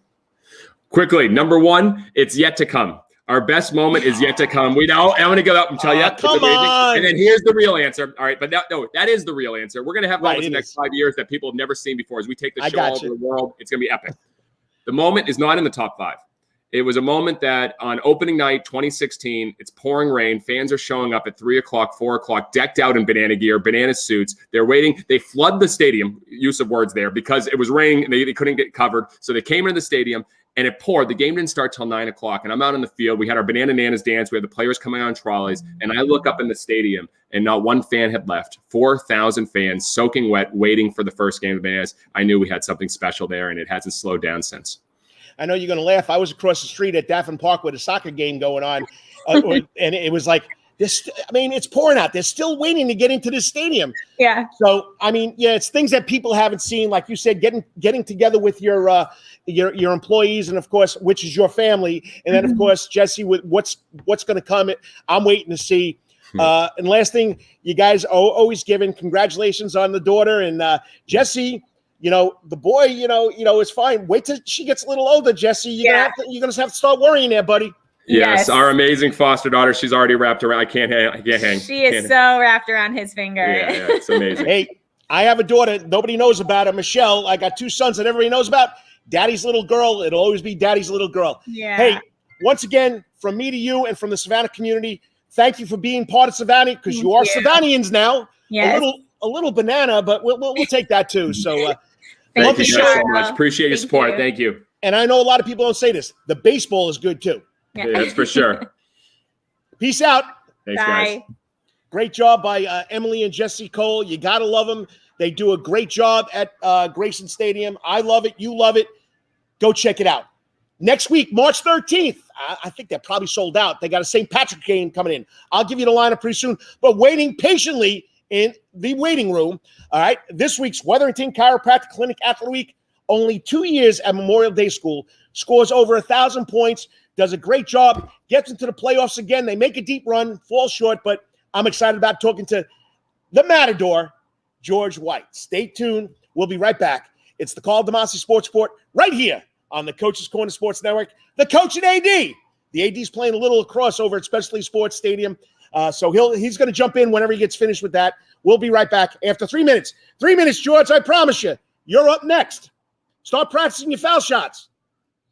Quickly, number 1, it's yet to come. Our best moment is yet to come. I'm going to go up and tell you. Come on. And then here's the real answer. All right, but that is the real answer. We're going to have moments in the next 5 years that people have never seen before as we take the show all over the world. It's going to be epic. The moment is not in the top 5. It was a moment that on opening night, 2016, it's pouring rain. Fans are showing up at 3 o'clock, 4 o'clock, decked out in banana gear, banana suits. They're waiting. They flood the stadium, use of words there, because it was raining and they couldn't get covered. So they came into the stadium. And it poured. The game didn't start till 9 o'clock. And I'm out in the field. We had our Banana Nanas dance. We had the players coming on trolleys. And I look up in the stadium, and not one fan had left. 4,000 fans soaking wet, waiting for the first game of Bananas. I knew we had something special there, and it hasn't slowed down since. I know you're going to laugh. I was across the street at Daffin Park with a soccer game going on. And it was like it's pouring out. They're still waiting to get into this stadium. Yeah. So, it's things that people haven't seen. Like you said, getting together with your employees, and of course, which is your family. And then, of course, Jesse, with what's going to come. I'm waiting to see. And last thing, you guys are always giving congratulations on the daughter. And Jesse, the boy, is fine. Wait till she gets a little older, Jesse. You're going to have to start worrying there, buddy. Yes, our amazing foster daughter. She's already wrapped around. I can't hang. She is so wrapped around his finger. Yeah, it's amazing. Hey, I have a daughter. Nobody knows about her, Michelle. I got 2 sons that everybody knows about. Daddy's little girl. It'll always be Daddy's little girl. Yeah. Hey, once again, from me to you and from the Savannah community, thank you for being part of Savannah, because you are Savannians now. Yes. A little banana, but we'll take that too. So thank you so much. Appreciate your support. Thank you. And I know a lot of people don't say this. The baseball is good too. Yeah, that's for sure. Peace out. Thanks, guys. Great job by Emily and Jesse Cole. You got to love them. They do a great job at Grayson Stadium. I love it. You love it. Go check it out. Next week, March 13th, I think they're probably sold out. They got a St. Patrick's game coming in. I'll give you the lineup pretty soon, but waiting patiently in the waiting room. All right, this week's Wetherington Chiropractic Clinic Athlete Week, only 2 years at Memorial Day School, scores over 1,000 points, does a great job, gets into the playoffs again. They make a deep run, fall short, but I'm excited about talking to the Matador, George White. Stay tuned. We'll be right back. It's the Karl DeMasi Sports Report right here on the Coach's Corner Sports Network. The coach and AD. The AD's playing a little lacrosse over at Specialty Sports Stadium. So he's going to jump in whenever he gets finished with that. We'll be right back after 3 minutes. 3 minutes, George, I promise you. You're up next. Start practicing your foul shots.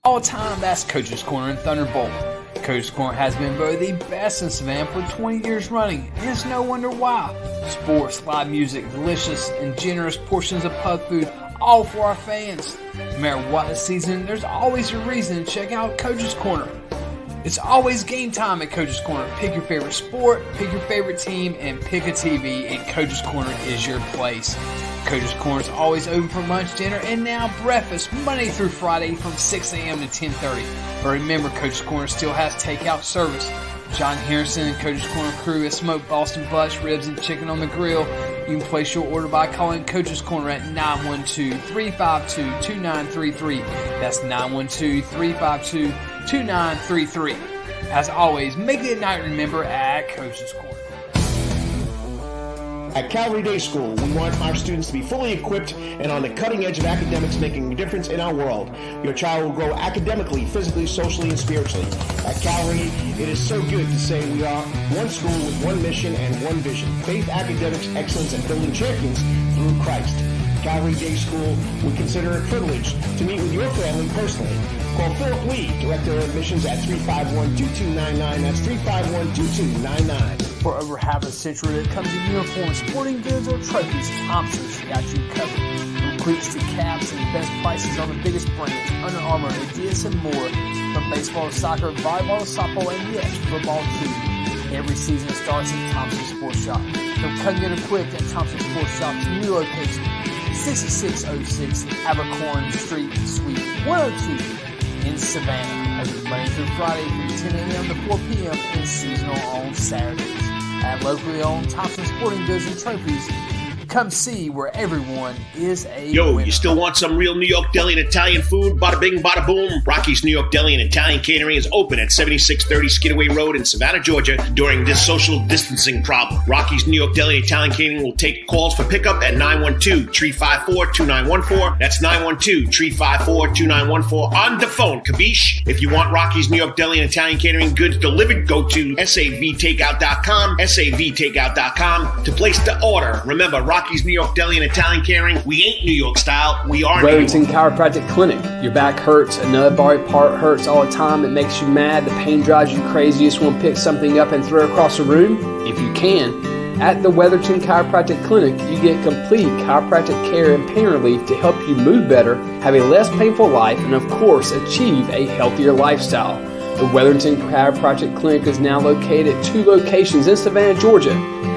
All time, that's Coach's Corner in Thunderbolt. Coach's Corner has been voted the best in Savannah for 20 years running, and it's no wonder why. Sports, live music, delicious and generous portions of pub food, all for our fans. No matter what the season, there's always a reason to check out Coach's Corner. It's always game time at Coach's Corner. Pick your favorite sport, pick your favorite team, and pick a TV, and Coach's Corner is your place. Coach's Corner is always open for lunch, dinner, and now breakfast, Monday through Friday from 6 a.m. to 10:30. But remember, Coach's Corner still has takeout service. John Harrison and Coach's Corner crew has smoked Boston butts, ribs, and chicken on the grill. You can place your order by calling Coach's Corner at 912-352-2933. That's 912-352-2933. As always, make it a night to remember at Coach's Corner. At Calvary Day School, we want our students to be fully equipped and on the cutting edge of academics, making a difference in our world. Your child will grow academically, physically, socially, and spiritually. At Calvary, it is so good to say we are one school with one mission and one vision: faith, academics, excellence, and building champions through Christ. Calvary Day School, we consider it a privilege to meet with your family personally. Call Philip Lee, Director of Admissions, at 351-2299. That's 351-2299. For over half a century, when it comes to uniforms, sporting goods, or trophies, Thompson's got you covered. From cleats to caps and the best prices on the biggest brands, Under Armour, Adidas, and more. From baseball to soccer, volleyball to softball, and yes, football too. Every season starts at Thompson's Sports Shop. Come cut and get equipped at Thompson's Sports Shop's new location, 6606 Abercorn Street, Suite 102 in Savannah. Open Monday through Friday from 10 a.m. to 4 p.m. and seasonal on Saturdays. At locally owned Thompson Sporting Goods and Trophies, come see where everyone is a winner. You still want some real New York deli and Italian food? Bada bing, bada boom. Rocky's New York Deli and Italian Catering is open at 7630 Skidaway Road in Savannah, Georgia during this social distancing problem. Rocky's New York Deli and Italian Catering will take calls for pickup at 912-354-2914. That's 912-354-2914 on the phone, capiche? If you want Rocky's New York Deli and Italian Catering goods delivered, go to savtakeout.com, savtakeout.com to place the order. Remember, Rocky's New York Deli and Italian Catering, we ain't New York style, we are Wetherington New York. Chiropractic Clinic. Your back hurts, another body part hurts all the time. It makes you mad, the pain drives you crazy. You just want to pick something up and throw it across the room? If you can. At the Wetherington Chiropractic Clinic, you get complete chiropractic care and pain relief to help you move better, have a less painful life, and of course, achieve a healthier lifestyle. The Wetherington Chiropractic Clinic is now located at 2 locations in Savannah, Georgia,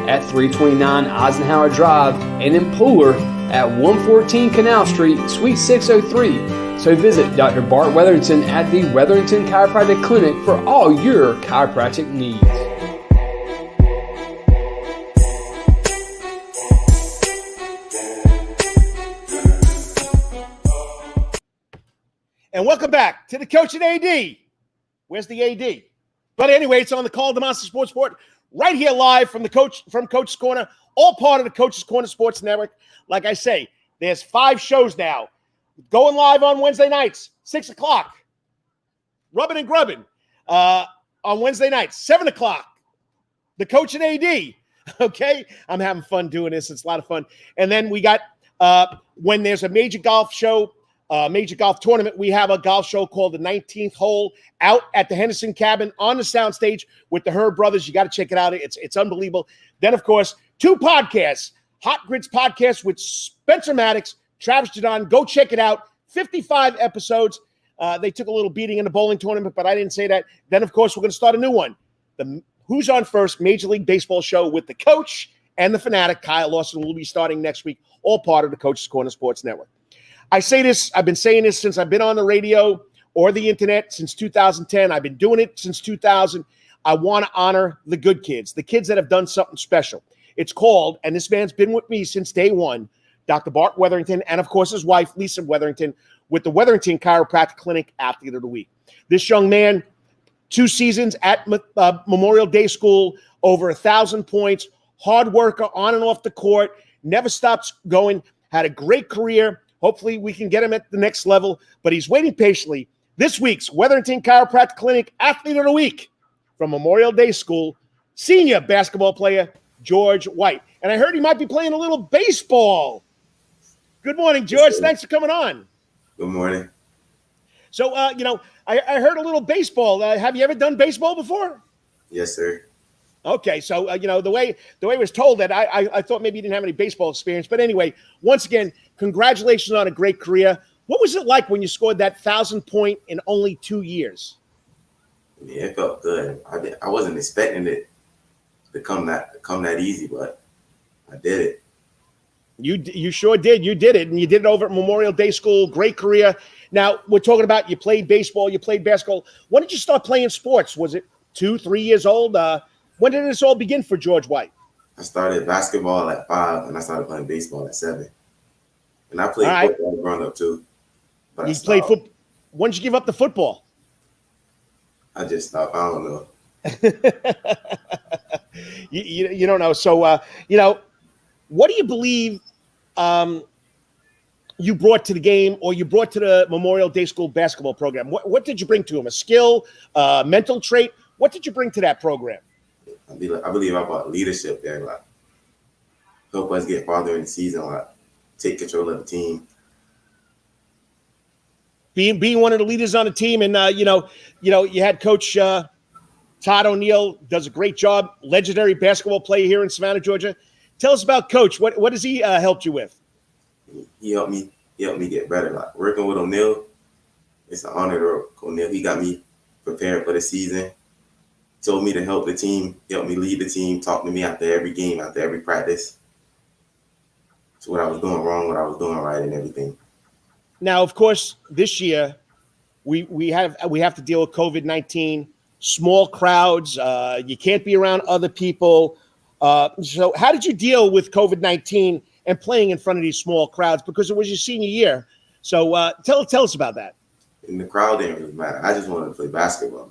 at 329 Eisenhower Drive, and in Pooler at 114 Canal Street, Suite 603. So visit Dr. Bart Wetherington at the Wetherington Chiropractic Clinic for all your chiropractic needs. And welcome back to the Coach and AD. Where's the AD? But anyway, it's on the Karl DeMasi Sports Report right here live from Coach's Corner, all part of the Coach's Corner Sports Network. Like I say, there's 5 shows now going live on Wednesday nights, 6 o'clock. Rubbin' and Grubbin' on Wednesday nights, 7 o'clock. The Coach and AD. Okay? I'm having fun doing this. It's a lot of fun. And then we got when there's a major golf show, major golf tournament, we have a golf show called the 19th Hole out at the Henderson Cabin on the soundstage with the Herb Brothers. You got to check it out. It's unbelievable. Then, of course, 2 podcasts, Hot Grids podcast with Spencer Maddox, Travis Jadon. Go check it out. 55 episodes. They took a little beating in the bowling tournament, but I didn't say that. Then, of course, we're going to start a new one. The Who's On First Major League Baseball show with the coach and the fanatic, Kyle Lawson, will be starting next week, all part of the Coach's Corner Sports Network. I say this, I've been saying this since I've been on the radio or the internet since 2010. I've been doing it since 2000. I want to honor the good kids, the kids that have done something special. It's called, and this man's been with me since day one, Dr. Bart Wetherington, and of course his wife, Lisa Wetherington, with the Wetherington Chiropractic Clinic Athlete of the Week. This young man, 2 seasons at Memorial Day School, over 1,000 points, hard worker on and off the court, never stops going, had a great career. Hopefully we can get him at the next level, but he's waiting patiently. This week's Wetherington Chiropractic Clinic Athlete of the Week from Memorial Day School, senior basketball player George White. And I heard he might be playing a little baseball. Good morning, George. Thanks for coming on. Good morning. So, I heard a little baseball. Have you ever done baseball before? Yes, sir. Okay, so the way it was told that I thought maybe you didn't have any baseball experience, but anyway, once again, congratulations on a great career. What was it like when you scored that 1,000 point in only 2 years? Yeah, it felt good. I wasn't expecting it to come that easy, but I did it. You sure did. You did it, and you did it over at Memorial Day School. Great career. Now we're talking about you played baseball, you played basketball. When did you start playing sports? Was it 2-3 years old? When did this all begin for George White? I started basketball at 5, and I started playing baseball at 7. And I played football growing up too. But you played football. When did you give up the football? I just stopped. I don't know. you don't know. So what do you believe you brought to the game, or you brought to the Memorial Day School basketball program? What did you bring to them? A skill, mental trait? What did you bring to that program? I believe I brought leadership there, like help us get farther in the season, like take control of the team. Being one of the leaders on the team, and you had Coach Todd O'Neill, does a great job, legendary basketball player here in Savannah, Georgia. Tell us about Coach. What has he helped you with? He helped me get better. Like working with O'Neill, it's an honor to work with O'Neill. He got me prepared for the season. Told me to help the team, helped me lead the team, talked to me after every game, after every practice. So what I was doing wrong, what I was doing right, and everything. Now, of course, this year we have to deal with COVID-19, small crowds. You can't be around other people. So how did you deal with COVID-19 and playing in front of these small crowds? Because it was your senior year. So tell us about that. And the crowd didn't really matter. I just wanted to play basketball.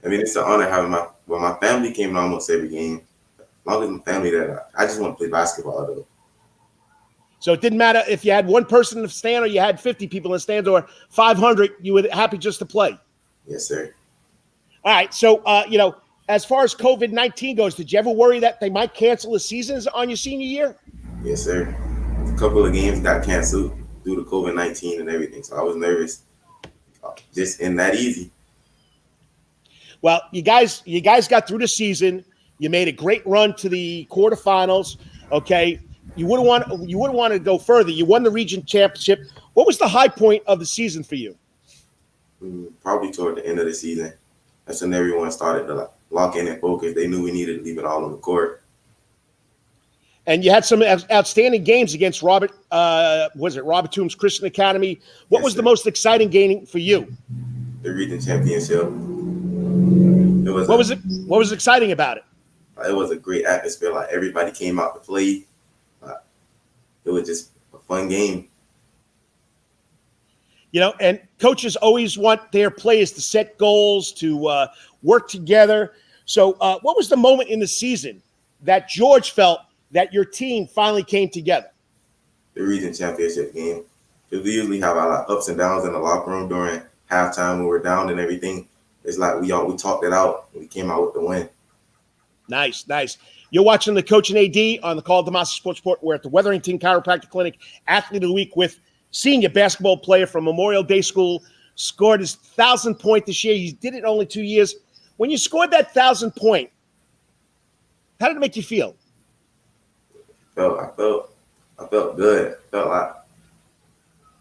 I mean, it's an honor having my family came to almost every game. As long as my family there, I just want to play basketball though. So it didn't matter if you had one person in the stand or you had 50 people in the stands or 500, you were happy just to play. Yes, sir. All right. So, as far as COVID-19 goes, did you ever worry that they might cancel the seasons on your senior year? Yes, sir. A couple of games got canceled due to COVID-19 and everything. So I was nervous. Just in that easy. Well, you guys got through the season. You made a great run to the quarterfinals. Okay. You would have wanted to go further. You won the region championship. What was the high point of the season for you? Probably toward the end of the season. That's when everyone started to lock in and focus. They knew we needed to leave it all on the court. And you had some outstanding games against Robert Toombs Christian Academy. What was the most exciting game for you? The region championship. What was exciting about it? It was a great atmosphere. Like everybody came out to play. It was just a fun game. And coaches always want their players to set goals, to work together. So what was the moment in the season that George felt that your team finally came together? The region championship game. Because we usually have our ups and downs in the locker room during halftime when we're down and everything. It's like we talked it out and we came out with the win. Nice. You're watching the Coach and AD on the Karl DeMasi Sports Report. We're at the Wetherington Chiropractic Clinic Athlete of the Week with senior basketball player from Memorial Day School. Scored his 1,000th point this year. He did it in only 2 years. When you scored that 1,000th point, how did it make you feel? I felt good. I felt like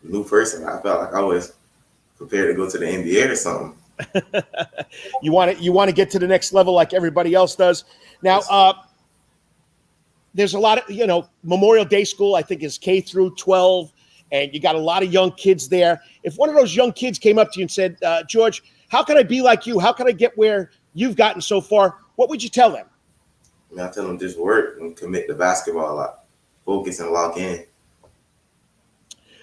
a new person. I felt like I was prepared to go to the NBA or something. You want to get to the next level like everybody else does. Now, there's a lot of, Memorial Day School, I think, is K through 12, and you got a lot of young kids there. If one of those young kids came up to you and said, George, how can I be like you? How can I get where you've gotten so far? What would you tell them? I tell them just work and commit to basketball a lot. Focus and lock in.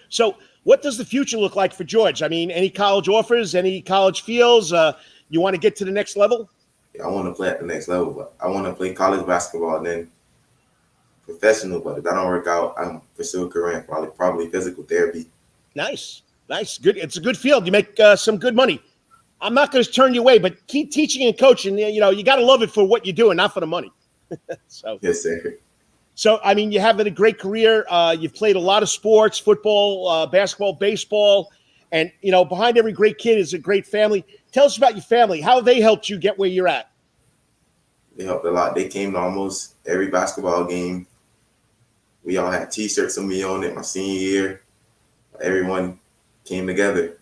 So what does the future look like for George? I mean, any college offers, any college fields? You want to get to the next level? Yeah, I want to play at the next level, but I want to play college basketball and then professional. But if that don't work out, I'm pursue a career in probably physical therapy. Nice. Good. It's a good field. You make some good money. I'm not going to turn you away, but keep teaching and coaching. You got to love it for what you're doing, not for the money. So yes, sir. So, I mean, you have a great career. You've played a lot of sports, football, basketball, baseball, and, behind every great kid is a great family. Tell us about your family, how they helped you get where you're at. They helped a lot. They came to almost every basketball game. We all had T-shirts of me on it my senior year. Everyone came together.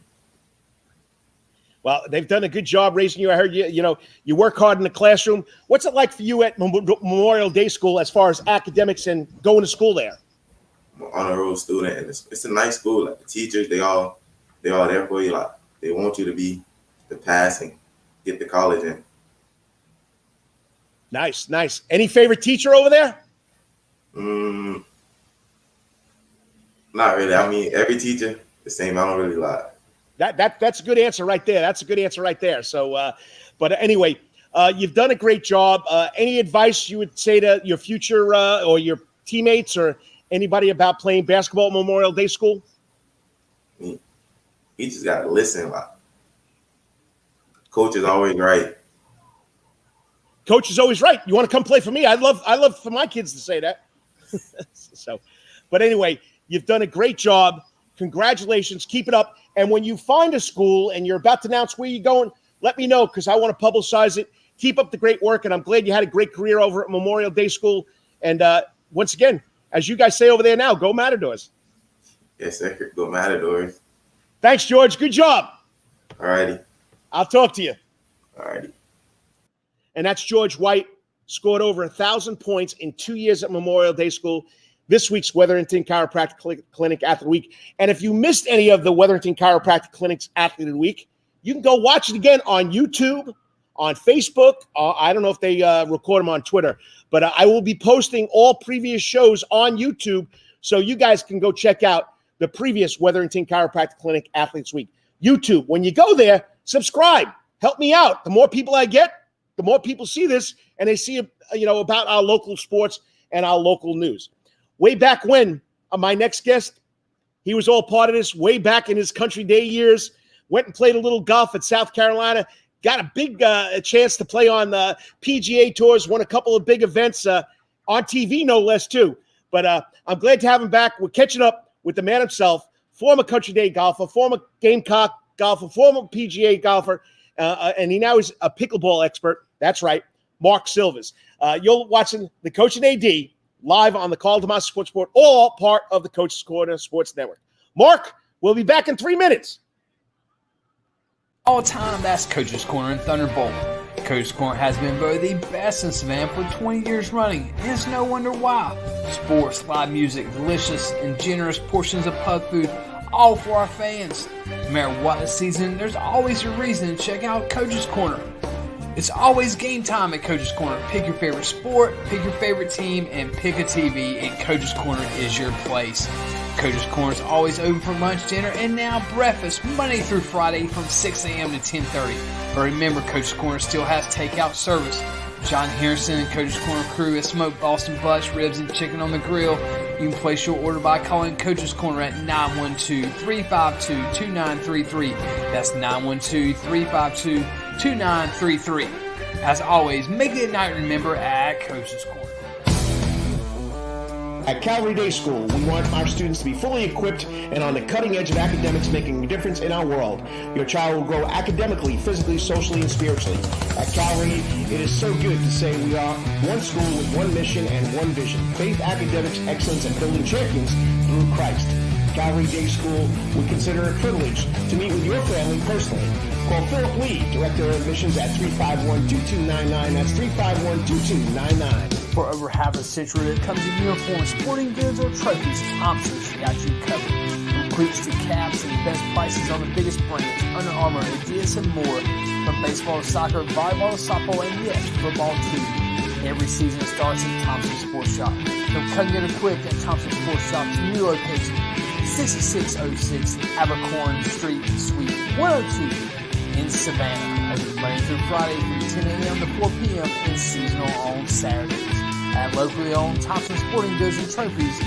Well, they've done a good job raising you. I heard you work hard in the classroom. What's it like for you at Memorial Day School as far as academics and going to school there? I'm an honor roll student, and it's a nice school. Like the teachers, they all there for you. Like they want you to pass and get to college in. Nice. Any favorite teacher over there? Not really. I mean, every teacher the same. I don't really lie. That's a good answer right there. So, but anyway, you've done a great job. Any advice you would say to your future or your teammates or anybody about playing basketball at Memorial Day School? You just got to listen. Like, coach is always right. Coach is always right. You want to come play for me? I love for my kids to say that. So, but anyway, you've done a great job. Congratulations. Keep it up. And when you find a school and you're about to announce where you're going, let me know because I want to publicize it. Keep up the great work. And I'm glad you had a great career over at Memorial Day School. And once again, as you guys say over there now, go Matadors. Yes, sir. Go Matadors. Thanks, George. Good job. All righty. I'll talk to you. All righty. And that's George White. Scored over 1,000 points in 2 years at Memorial Day School. This week's Wetherington Chiropractic Clinic Athlete of the Week. And if you missed any of the Wetherington Chiropractic Clinic's Athlete of the Week, you can go watch it again on YouTube, on Facebook. I don't know if they record them on Twitter, but I will be posting all previous shows on YouTube so you guys can go check out the previous Wetherington Chiropractic Clinic Athletes Week. YouTube, when you go there, subscribe. Help me out. The more people I get, the more people see this and they see, about our local sports and our local news. Way back when, my next guest, he was all part of this way back in his country day years, went and played a little golf at South Carolina, got a big chance to play on the PGA tours, won a couple of big events on TV, no less, too. But I'm glad to have him back. We're catching up with the man himself, former country day golfer, former Gamecock golfer, former PGA golfer, and he now is a pickleball expert. That's right, Mark Silvers. You're watching the Coach and AD live on the Karl DeMasi Sports Report, all part of the Coach's Corner Sports Network. Mark, we'll be back in 3 minutes. All time, that's Coach's Corner and Thunderbolt. Coach's Corner has been voted the best in Savannah for 20 years running, and it's no wonder why. Sports, live music, delicious and generous portions of pub food, all for our fans. No matter what the season, there's always a reason to check out Coach's Corner. It's always game time at Coach's Corner. Pick your favorite sport, pick your favorite team, and pick a TV, and Coach's Corner is your place. Coach's Corner is always open for lunch, dinner, and now breakfast, Monday through Friday from 6 a.m. to 10:30. But remember, Coach's Corner still has takeout service. John Harrison and Coach's Corner crew has smoked Boston butts, ribs, and chicken on the grill. You can place your order by calling Coach's Corner at 912-352-2933. That's 912-352-2933. As always, make it a night to remember at Coach's Corner. At Calvary Day School, we want our students to be fully equipped and on the cutting edge of academics, making a difference in our world. Your child will grow academically, physically, socially, and spiritually. At Calvary, it is so good to say we are one school with one mission and one vision: faith, academics, excellence, and building champions through Christ. Calvary Day School would consider it a privilege to meet with your family personally. Call Philip Lee, Director of Admissions, at 351-2299. That's 351-2299. For over half a century, when it comes to uniforms, sporting goods, or trophies, Thompson's got you covered. From cleats to caps and the best prices on the biggest brands, Under Armour, Adidas, and more. From baseball to soccer, volleyball to softball, and yes, football too. Every season starts at Thompson Sports Shop. From cutting and equipped at Thompson Sports Shop's new location, 6606 Abercorn Street, Suite 102 in Savannah. Open Monday through Friday from 10 a.m. to 4 p.m. and seasonal on Saturdays. At locally owned Thompson Sporting Goods and Trophies,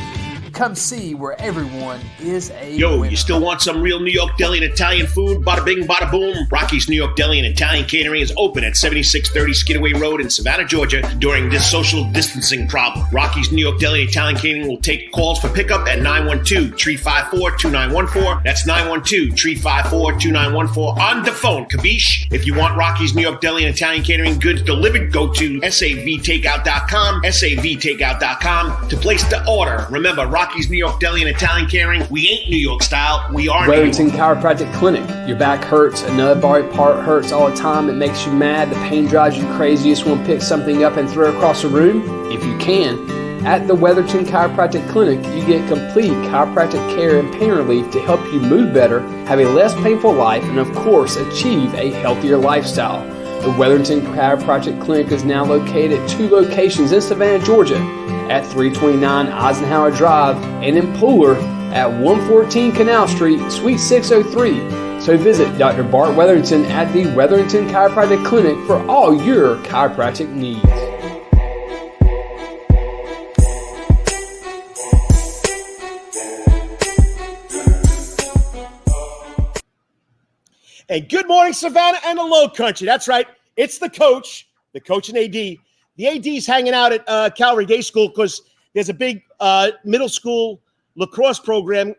come see where everyone is a winner. You still want some real New York deli and Italian food? Bada bing, bada boom. Rocky's New York Deli and Italian Catering is open at 7630 Skidaway Road in Savannah, Georgia during this social distancing problem. Rocky's New York Deli and Italian Catering will take calls for pickup at 912-354-2914. That's 912-354-2914 on the phone. Kabish. If you want Rocky's New York Deli and Italian Catering goods delivered, go to savtakeout.com, savtakeout.com to place the order. Remember, Rocky's New York Deli and Italian Catering, we ain't New York style, we are Wetherington Chiropractic Clinic. Your back hurts, another body part hurts all the time, it makes you mad, the pain drives you crazy, you just want to pick something up and throw it across the room? If you can, at the Wetherington Chiropractic Clinic, you get complete chiropractic care and pain relief to help you move better, have a less painful life, and of course, achieve a healthier lifestyle. The Wetherington Chiropractic Clinic is now located at 2 locations in Savannah, Georgia, at 329 Eisenhower Drive, and in Pooler at 114 Canal Street, Suite 603. So visit Dr. Bart Wetherington at the Wetherington Chiropractic Clinic for all your chiropractic needs. Hey, good morning, Savannah and the Low Country. That's right. It's the coach and AD. The AD's hanging out at Calvary Day School because there's a big middle school lacrosse event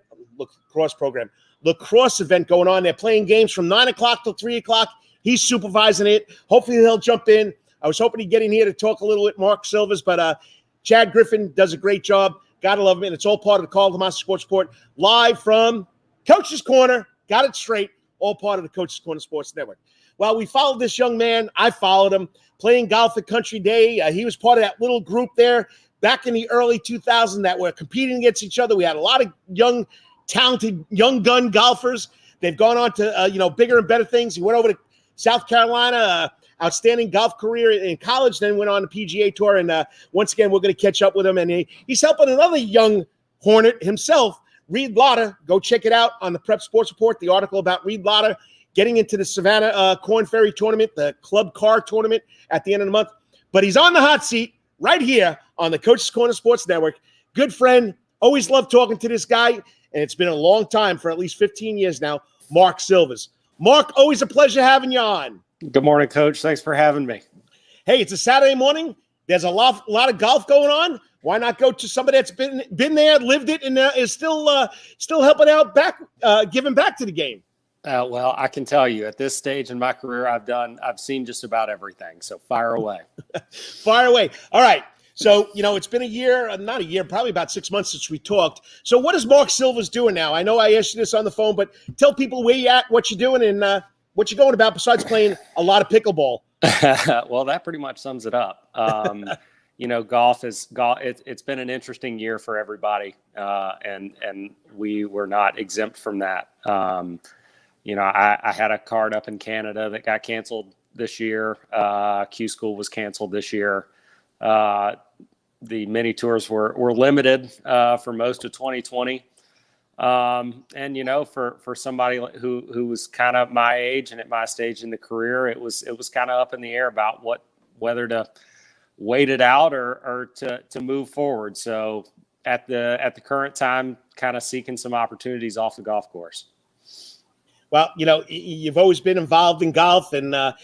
going on. They're playing games from 9 o'clock till 3 o'clock. He's supervising it. Hopefully he'll jump in. I was hoping he'd get in here to talk a little bit Mark Silvers, but Chad Griffin does a great job. Gotta love him. And it's all part of the Karl DeMasi Sports Report, live from Coach's Corner. Got it straight. All part of the Coach's Corner Sports Network. Well, we followed this young man. I followed him playing golf at Country Day. He was part of that little group there back in the early 2000s that were competing against each other. We had a lot of young, talented, young gun golfers. They've gone on to, bigger and better things. He went over to South Carolina, outstanding golf career in college, then went on the PGA Tour. And once again, we're going to catch up with him. And he's helping another young Hornet himself, Reed Lotter. Go check it out on the Prep Sports Report, the article about Reed Lotter getting into the Savannah Corn Ferry Tournament, the Club Car Tournament at the end of the month. But he's on the hot seat right here on the Coach's Corner Sports Network. Good friend. Always love talking to this guy. And it's been a long time, for at least 15 years now, Mark Silvers. Mark, always a pleasure having you on. Good morning, Coach. Thanks for having me. Hey, it's a Saturday morning. There's a lot of golf going on. Why not go to somebody that's been there, lived it, and is still helping out back, giving back to the game? Well, I can tell you at this stage in my career, I've seen just about everything. So fire away. Fire away. All right. So, it's been a year, not a year, probably about 6 months since we talked. So what is Mark Silvers doing now? I know I asked you this on the phone, but tell people where you're at, what you're doing, and what you're going about besides playing a lot of pickleball. Well, that pretty much sums it up. Golf it's been an interesting year for everybody. And we were not exempt from that. I had a card up in Canada that got canceled this year. Q School was canceled this year. The mini tours were limited for most of 2020. And for somebody who was kind of my age and at my stage in the career, it was kind of up in the air about whether to wait it out or to move forward. So at the current time, kind of seeking some opportunities off the golf course. Well, you've always been involved in golf, and a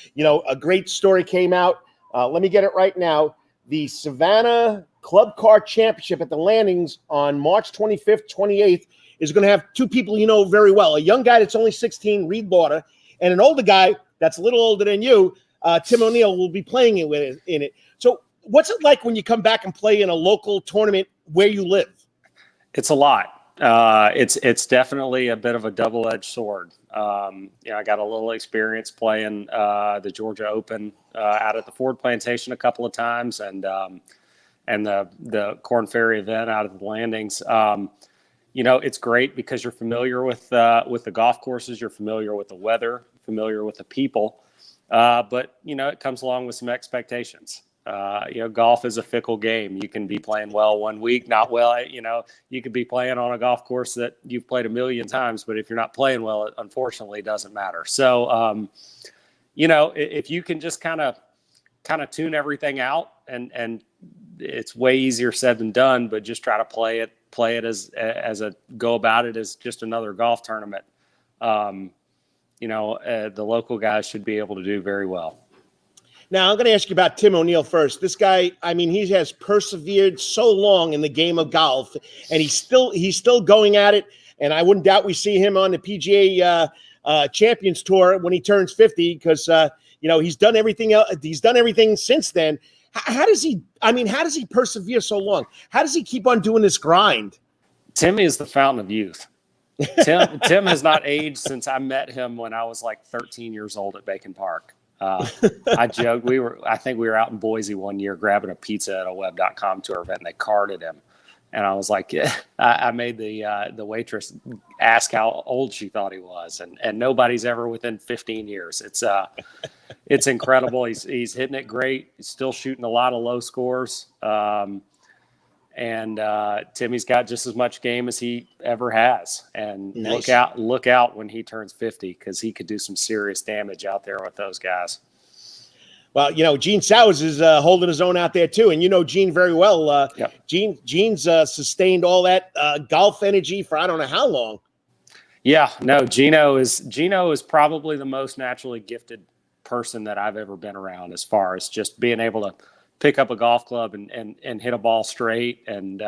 great story came out. Let me get it right now. The Savannah Club Car Championship at the Landings on March 25th, 28th is going to have two people you know very well. A young guy that's only 16, Reed Lauder, and an older guy that's a little older than you, Tim O'Neill, will be playing in it. So what's it like when you come back and play in a local tournament where you live? It's a lot. It's definitely a bit of a double-edged sword. I got a little experience playing the Georgia Open out at the Ford Plantation a couple of times, and the Corn Ferry event out at the Landings. It's great because you're familiar with the golf courses, you're familiar with the weather, familiar with the people, but it comes along with some expectations. Golf is a fickle game. You can be playing well one week, not well. You could be playing on a golf course that you've played a million times, but if you're not playing well, it unfortunately doesn't matter. So, if you can just kind of tune everything out, and it's way easier said than done, but just try to play it as go about it as just another golf tournament. The local guys should be able to do very well. Now, I'm going to ask you about Tim O'Neill first. This guy, he has persevered so long in the game of golf, and he's still going at it. And I wouldn't doubt we see him on the PGA Champions Tour when he turns 50, because he's done everything else. He's done everything since then. How does he persevere so long? How does he keep on doing this grind? Tim is the fountain of youth. Tim has not aged since I met him when I was like 13 years old at Bacon Park. I joked, I think we were out in Boise one year grabbing a pizza at a web.com tour event, and they carded him. And I was like, yeah, I made the waitress ask how old she thought he was. And nobody's ever within 15 years. It's incredible. He's hitting it great. He's still shooting a lot of low scores. And Timmy's got just as much game as he ever has. And nice. Look out when he turns 50, because he could do some serious damage out there with those guys. Well, Gene Sowers is holding his own out there too, and Gene very well. Yep. Gene's sustained all that golf energy for I don't know how long. Yeah, no, Gino is probably the most naturally gifted person that I've ever been around, as far as just being able to pick up a golf club and hit a ball straight, and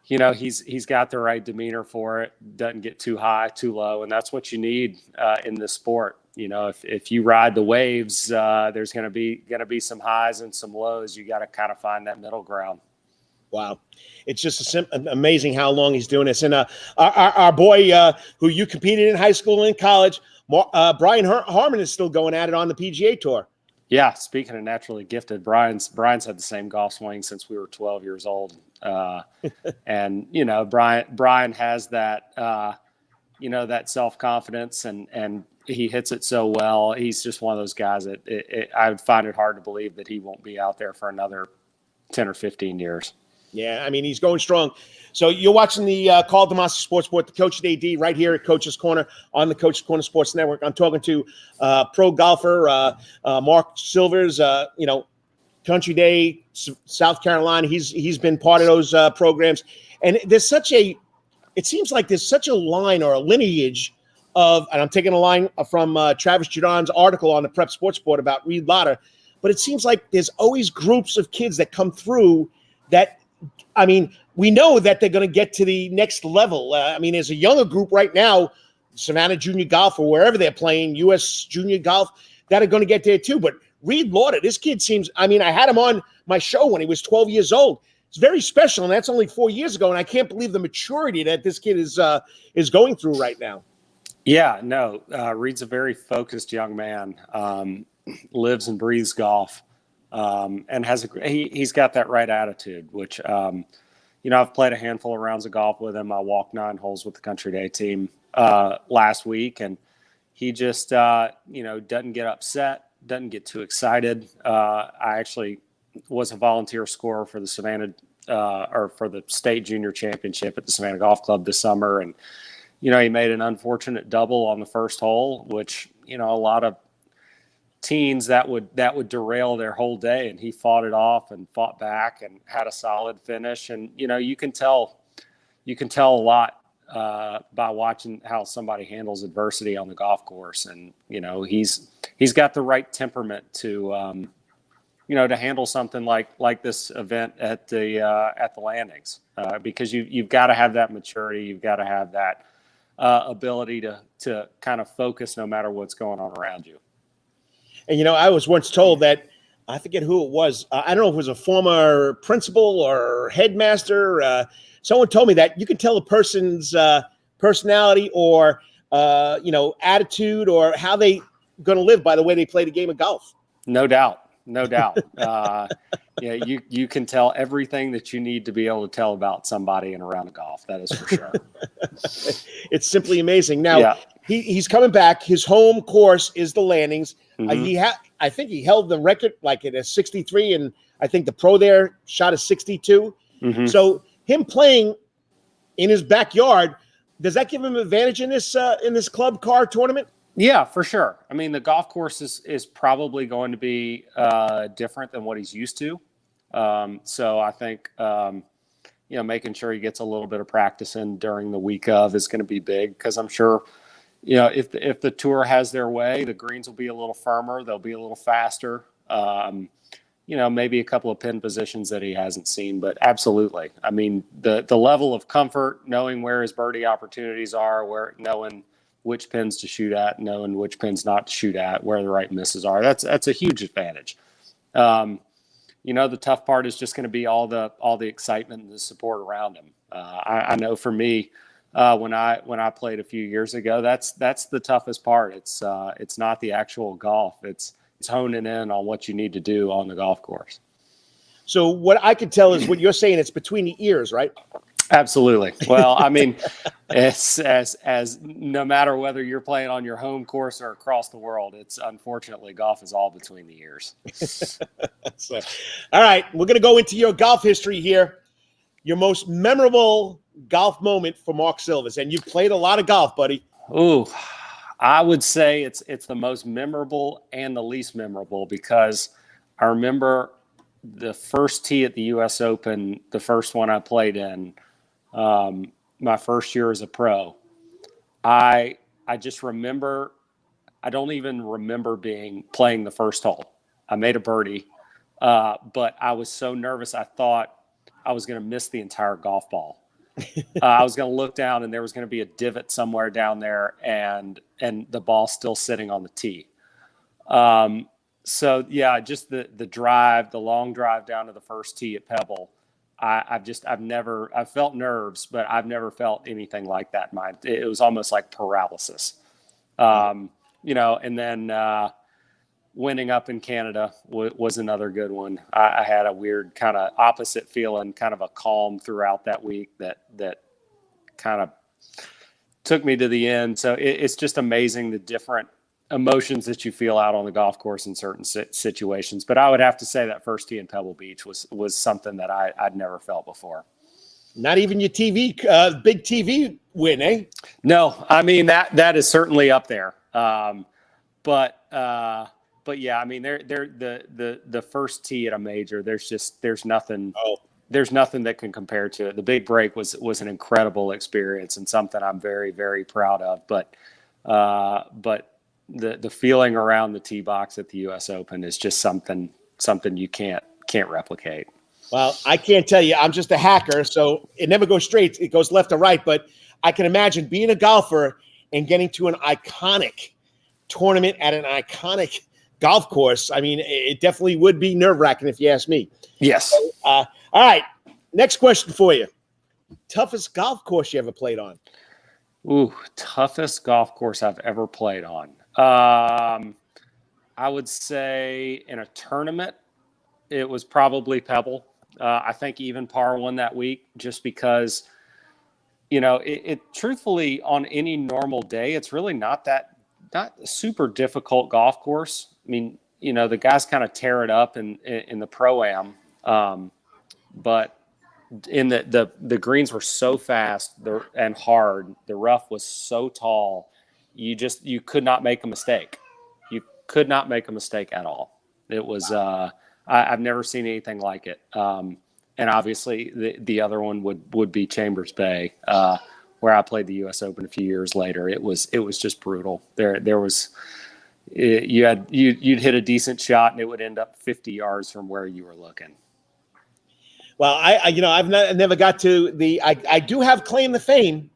he's got the right demeanor for it. Doesn't get too high, too low, and that's what you need in this sport. If you ride the waves, there's going to be some highs and some lows. You got to kind of find that middle ground. Wow. It's just amazing how long he's doing this. And our boy who you competed in high school and college, Brian Harmon, is still going at it on the PGA Tour. Yeah, speaking of naturally gifted, Brian's had the same golf swing since we were 12 years old. And, Brian has that, that self-confidence, and he hits it so well. He's just one of those guys that I would find it hard to believe that he won't be out there for another 10 or 15 years. Yeah, he's going strong. So you're watching the Karl DeMasi Sports Report, the Coach AD, right here at Coach's Corner on the Coach's Corner Sports Network. I'm talking to pro golfer Mark Silvers, Country Day, South Carolina. He's been part of those programs. And it seems like there's such a line or a lineage of, and I'm taking a line from Travis Judon's article on the Prep Sports Report about Reed Lauder, but it seems like there's always groups of kids that come through that, we know that they're going to get to the next level. There's a younger group right now, Savannah Junior Golf or wherever they're playing, U.S. Junior Golf, that are going to get there too. But Reed Lauder, this kid seems, I had him on my show when he was 12 years old. It's very special, and that's only 4 years ago, and I can't believe the maturity that this kid is going through right now. Yeah, no, Reed's a very focused young man, lives and breathes golf. And he's got that right attitude, which, I've played a handful of rounds of golf with him. I walked 9 holes with the Country Day team last week, and he just, doesn't get upset, doesn't get too excited. I actually was a volunteer scorer for the Savannah for the state junior championship at the Savannah Golf Club this summer. And, he made an unfortunate double on the first hole, which, a lot of teens that would derail their whole day. And he fought it off and fought back and had a solid finish. And, you can tell a lot by watching how somebody handles adversity on the golf course. And, he's got the right temperament to, to handle something like this event at the landings, because you've got to have that maturity. You've got to have that ability to kind of focus no matter what's going on around you. And, I was once told that, I forget who it was. I don't know if it was a former principal or headmaster. Someone told me that you can tell a person's personality or, attitude or how they going to live by the way they play the game of golf. No doubt. You can tell everything that you need to be able to tell about somebody in a round of golf. That is for sure. It's simply amazing. Now, he's coming back. His home course is the landings. Mm-hmm. I think he held the record like at a 63, and I think the pro there shot a 62. Mm-hmm. So him playing in his backyard, does that give him an advantage in this club car tournament? Yeah, for sure. I mean, the golf course is probably going to be different than what he's used to. So I think, making sure he gets a little bit of practice in during the week of is going to be big, because I'm sure, if the tour has their way, the greens will be a little firmer. They'll be a little faster. Maybe a couple of pin positions that he hasn't seen, but absolutely. I mean, the level of comfort, knowing where his birdie opportunities are, knowing which pins to shoot at, knowing which pins not to shoot at, where the right misses are. That's a huge advantage. The tough part is just going to be all the excitement and the support around him. I know for me, when I played a few years ago, that's the toughest part. It's not the actual golf. It's honing in on what you need to do on the golf course. So what I can tell is what you're saying, it's between the ears, right? Absolutely. Well, I mean, it's as no matter whether you're playing on your home course or across the world, it's unfortunately golf is all between the ears. So, all right, we're going to go into your golf history here. Your most memorable golf moment for Mark Silvers, and you've played a lot of golf, buddy. Ooh, I would say it's the most memorable and the least memorable, because I remember the first tee at the U.S. Open, the first one I played in, my first year as a pro. I just remember, I don't even remember playing the first hole. I made a birdie, but I was so nervous. I thought I was going to miss the entire golf ball. I was going to look down and there was going to be a divot somewhere down there, and the ball still sitting on the tee. So yeah, just the long drive down to the first tee at Pebble. I've felt nerves, but I've never felt anything like that in mine. It was almost like paralysis. And then winning up in Canada was another good one. I had a weird kind of opposite feeling, kind of a calm throughout that week that kind of took me to the end. So it's just amazing the different emotions that you feel out on the golf course in certain situations. But I would have to say that first tee in Pebble Beach was something that I'd never felt before. Not even your big TV win, eh? No, I mean, that is certainly up there. But yeah, I mean, the first tee at a major, there's nothing. Oh. There's nothing that can compare to it. The big break was an incredible experience and something I'm very, very proud of. But the feeling around the tee box at the U.S. Open is just something you can't replicate. Well, I can't tell you. I'm just a hacker, so it never goes straight. It goes left to right. But I can imagine being a golfer and getting to an iconic tournament at an iconic golf course. I mean, it definitely would be nerve-wracking if you ask me. Yes. So, all right. Next question for you. Toughest golf course you ever played on? Ooh, toughest golf course I've ever played on. I would say in a tournament, it was probably Pebble. I think even par won that week just because, it truthfully on any normal day, it's really not that not super difficult golf course. I mean, the guys kind of tear it up in the Pro-Am, but in the greens were so fast and hard. The rough was so tall. You could not make a mistake. You could not make a mistake at all. It was I've never seen anything like it. And obviously the other one would be Chambers Bay, where I played the U.S. Open a few years later. It was just brutal. There was you'd hit a decent shot and it would end up 50 yards from where you were looking. Well, I've never got to I do have claim to fame.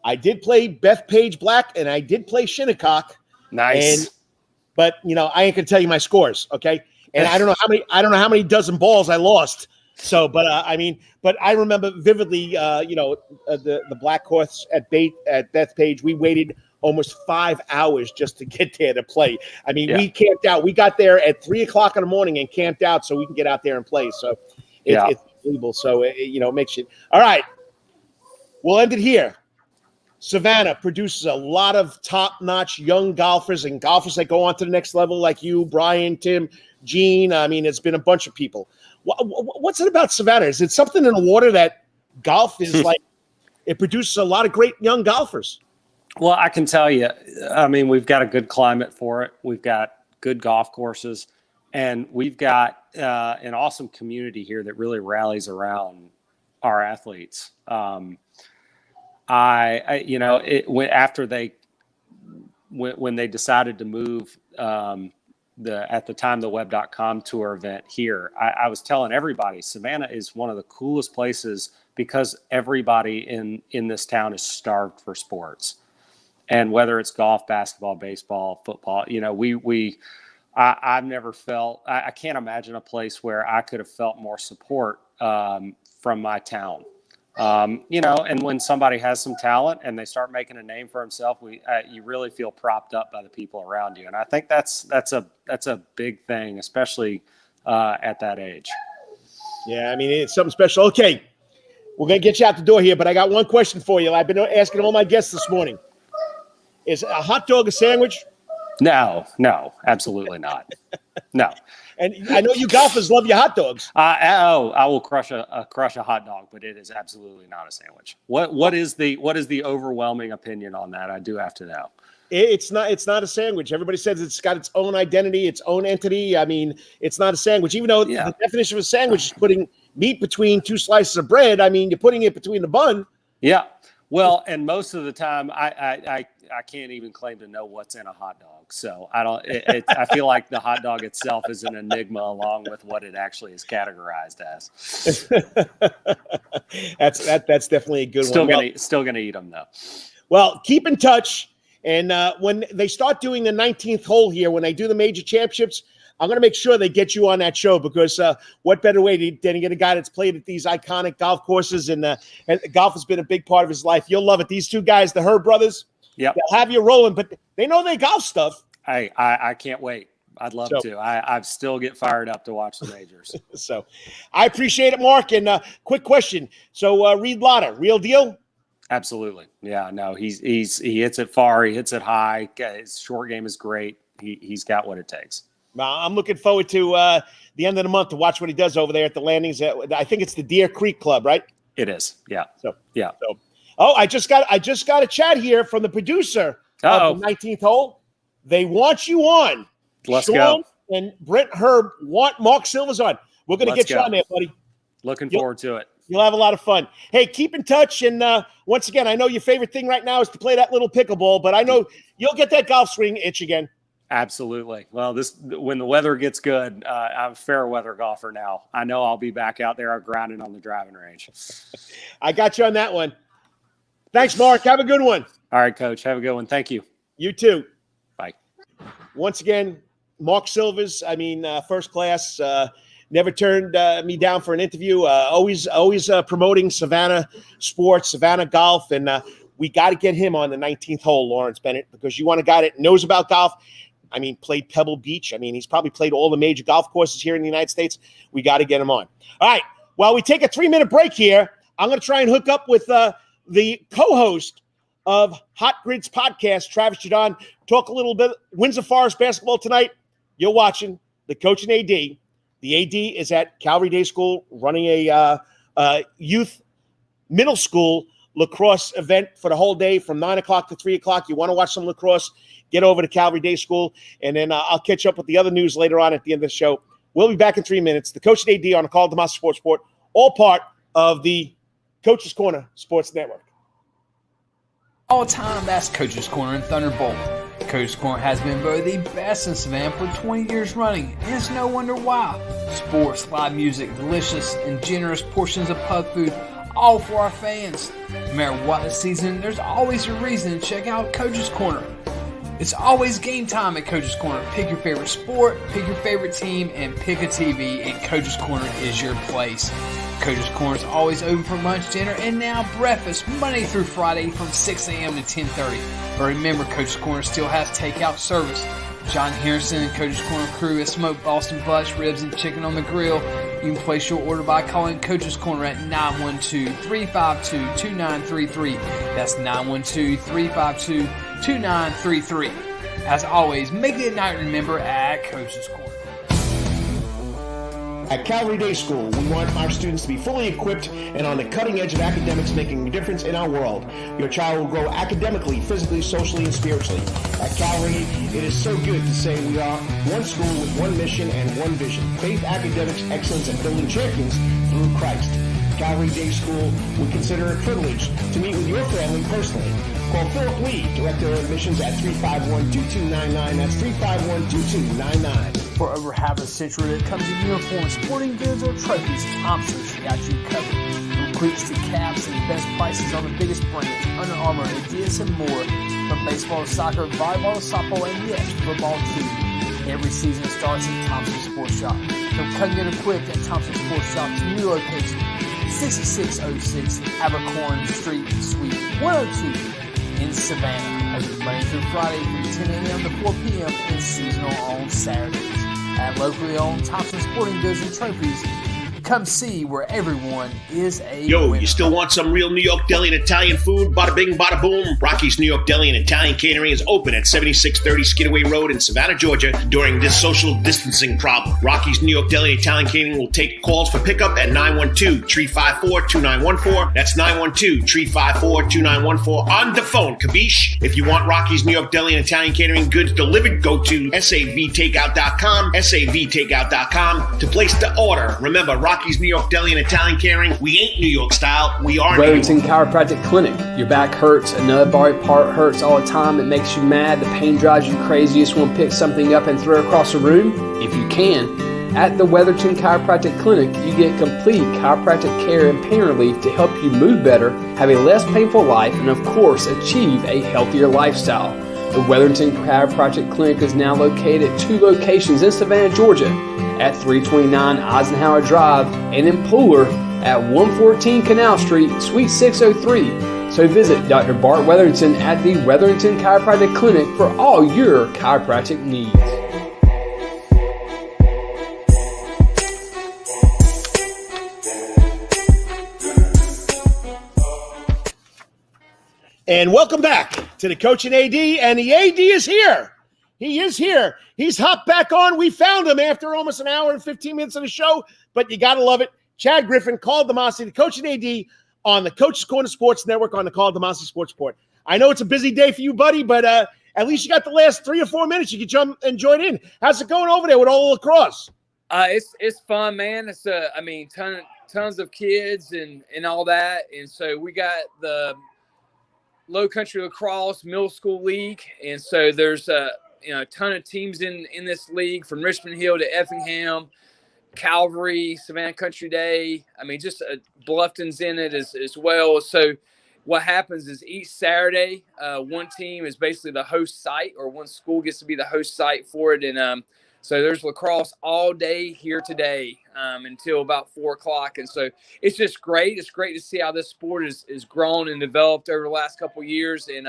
I did play Bethpage Black and I did play Shinnecock. Nice. But I ain't gonna tell you my scores, okay? And I don't know how many dozen balls I lost. So, but I remember vividly, the black horse at Bethpage. We waited almost 5 hours just to get there to play. I mean, we camped out. We got there at 3:00 in the morning and camped out so we can get out there and play. So it's unbelievable. So it makes you all right. We'll end it here. Savannah produces a lot of top-notch young golfers and golfers that go on to the next level, like you, Brian, Tim, Gene. I mean, it's been a bunch of people. What's it about Savannah? Is it something in the water that golf is like? It produces a lot of great young golfers. Well, I can tell you, I mean, we've got a good climate for it. We've got good golf courses, and we've got an awesome community here that really rallies around our athletes. When they decided to move at the time the web.com tour event here, I was telling everybody Savannah is one of the coolest places because everybody in this town is starved for sports. And whether it's golf, basketball, baseball, football, I've never felt, I can't imagine a place where I could have felt more support from my town. And when somebody has some talent and they start making a name for himself, you really feel propped up by the people around you. And I think that's a big thing, especially at that age. Yeah, I mean, it's something special. Okay, we're going to get you out the door here, but I got one question for you. I've been asking all my guests this morning. Is a hot dog a sandwich? No, absolutely not. No. And I know you golfers love your hot dogs. I will crush a hot dog, but it is absolutely not a sandwich. What is the overwhelming opinion on that? I do have to know. It's not a sandwich. Everybody says it's got its own identity, its own entity. I mean, it's not a sandwich, even though the definition of a sandwich is putting meat between two slices of bread. I mean, you're putting it between the bun. Yeah. Well, and most of the time, I can't even claim to know what's in a hot dog. So I don't. I feel like the hot dog itself is an enigma, along with what it actually is categorized as. That's definitely a good one. Still gonna eat them though. Well, keep in touch, and when they start doing the 19th hole here, when they do the major championships, I'm going to make sure they get you on that show because what better way than to get a guy that's played at these iconic golf courses and golf has been a big part of his life. You'll love it. These two guys, the Herb brothers, they'll have you rolling, but they know their golf stuff. I can't wait. I'd love to. I still get fired up to watch the majors. So I appreciate it, Mark. And quick question. So Reed Lotter, real deal? Absolutely. Yeah, no, he hits it far. He hits it high. His short game is great. He's got what it takes. I'm looking forward to the end of the month to watch what he does over there at the landings. I think it's the Deer Creek Club, right? It is. Yeah. So yeah. So, I just got a chat here from the producer of the 19th hole. They want you on. Let's Sean go. And Brent Herb want Mark Silvers on. We're going to get you on there, buddy. Looking forward to it. You'll have a lot of fun. Hey, keep in touch. And once again, I know your favorite thing right now is to play that little pickleball, but I know you'll get that golf swing itch again. Absolutely. Well, when the weather gets good, I'm a fair weather golfer now. I know I'll be back out there grinding on the driving range. I got you on that one. Thanks, Mark. Have a good one. All right, Coach. Have a good one. Thank you. You too. Bye. Once again, Mark Silvers, first class, never turned me down for an interview. Always promoting Savannah sports, Savannah golf, and we got to get him on the 19th hole, Lawrence Bennett, because you want a guy that knows about golf. I mean, played Pebble Beach. I mean, he's probably played all the major golf courses here in the United States. We got to get him on. All right. While we take a 3-minute break here, I'm going to try and hook up with the co-host of Hot Grids Podcast. Travis Jadon, talk a little bit. Windsor Forest basketball tonight. You're watching the coach and AD. The AD is at Calvary Day School running a youth middle school lacrosse event for the whole day from 9 o'clock to 3 o'clock. You want to watch some lacrosse, get over to Calvary Day School, and then I'll catch up with the other news later on at the end of the show. We'll be back in 3 minutes. The Coach and AD on the Karl DeMasi Sports Report, all part of the Coach's Corner Sports Network. All time, that's Coach's Corner and Thunderbolt. Coach's Corner has been voted the best in Savannah for 20 years running, and it's no wonder why. Sports, live music, delicious and generous portions of pub food, all for our fans. No matter what the season, there's always a reason to check out Coach's Corner. It's always game time at Coach's Corner. Pick your favorite sport, pick your favorite team, and pick a TV, and Coach's Corner is your place. Coach's Corner is always open for lunch, dinner, and now breakfast, Monday through Friday from 6 a.m. to 10:30. But remember, Coach's Corner still has takeout service. John Harrison and Coach's Corner crew has smoked Boston butts, ribs, and chicken on the grill. You can place your order by calling Coach's Corner at 912-352-2933. That's 912-352-2933. As always, make it a night to remember at Coach's Corner. At Calvary Day School, we want our students to be fully equipped and on the cutting edge of academics, making a difference in our world. Your child will grow academically, physically, socially, and spiritually. At Calvary, it is so good to say we are one school with one mission and one vision: faith, academics, excellence, and building champions through Christ. Calvary Day School would consider it a privilege to meet with your family personally. Call Philip Lee, Director of Admissions, at 351-2299. That's 351-2299. For over half a century, when it comes to uniforms, sporting goods, or trophies, Thompson's got you covered. From cleats to caps and the best prices on the biggest brands, Under Armour, Adidas, and more. From baseball to soccer, volleyball to softball, and yes, football too. Every season starts at Thompson Sports Shop. From cutting and equipped at Thompson Sports Shop to new location, 6606 Abercorn Street, Suite 102 in Savannah. Open Monday through Friday from 10 a.m. to 4 p.m. and seasonal on Saturdays. At locally owned Thompson Sporting Goods and Trophies, come see where everyone is a winner. You still want some real New York deli and Italian food? Bada bing, bada boom. Rocky's New York Deli and Italian Catering is open at 7630 Skidaway Road in Savannah, Georgia during this social distancing problem. Rocky's New York Deli and Italian Catering will take calls for pickup at 912-354-2914. That's 912-354-2914 on the phone, capiche? If you want Rocky's New York Deli and Italian Catering goods delivered, go to savtakeout.com, savtakeout.com to place the order. Remember, Rocky's New York Deli and Italian Catering, we ain't New York style, we are Wetherington Chiropractic Clinic. Your back hurts, another body part hurts all the time, it makes you mad, the pain drives you crazy, you just want to pick something up and throw it across the room? If you can, at the Wetherington Chiropractic Clinic, you get complete chiropractic care and pain relief to help you move better, have a less painful life, and of course, achieve a healthier lifestyle. The Wetherington Chiropractic Clinic is now located at 2 locations in Savannah, Georgia, at 329 Eisenhower Drive, and in Pooler at 114 Canal Street, Suite 603. So visit Dr. Bart Wetherington at the Wetherington Chiropractic Clinic for all your chiropractic needs. And welcome back to the Coach and AD, and the AD is here. He is here. He's hopped back on. We found him after almost an hour and 15 minutes of the show, but you got to love it. Chad Griffin, Karl DeMasi, the Coach and AD on the Coach's Corner Sports Network on the Karl DeMasi Sports Report. I know it's a busy day for you, buddy, but at least you got the last 3 or 4 minutes. You can jump and join in. How's it going over there with all the lacrosse? It's fun, man. It's tons of kids and all that, and so we got the Low Country Lacrosse Middle School League, and so there's a ton of teams in this league, from Richmond Hill to Effingham, Calvary, Savannah Country Day. Just Bluffton's in it as well. So what happens is each Saturday, one team is basically the host site, or one school gets to be the host site for it, and so there's lacrosse all day here today until about 4 o'clock. And so it's just great. It's great to see how this sport is grown and developed over the last couple of years. And,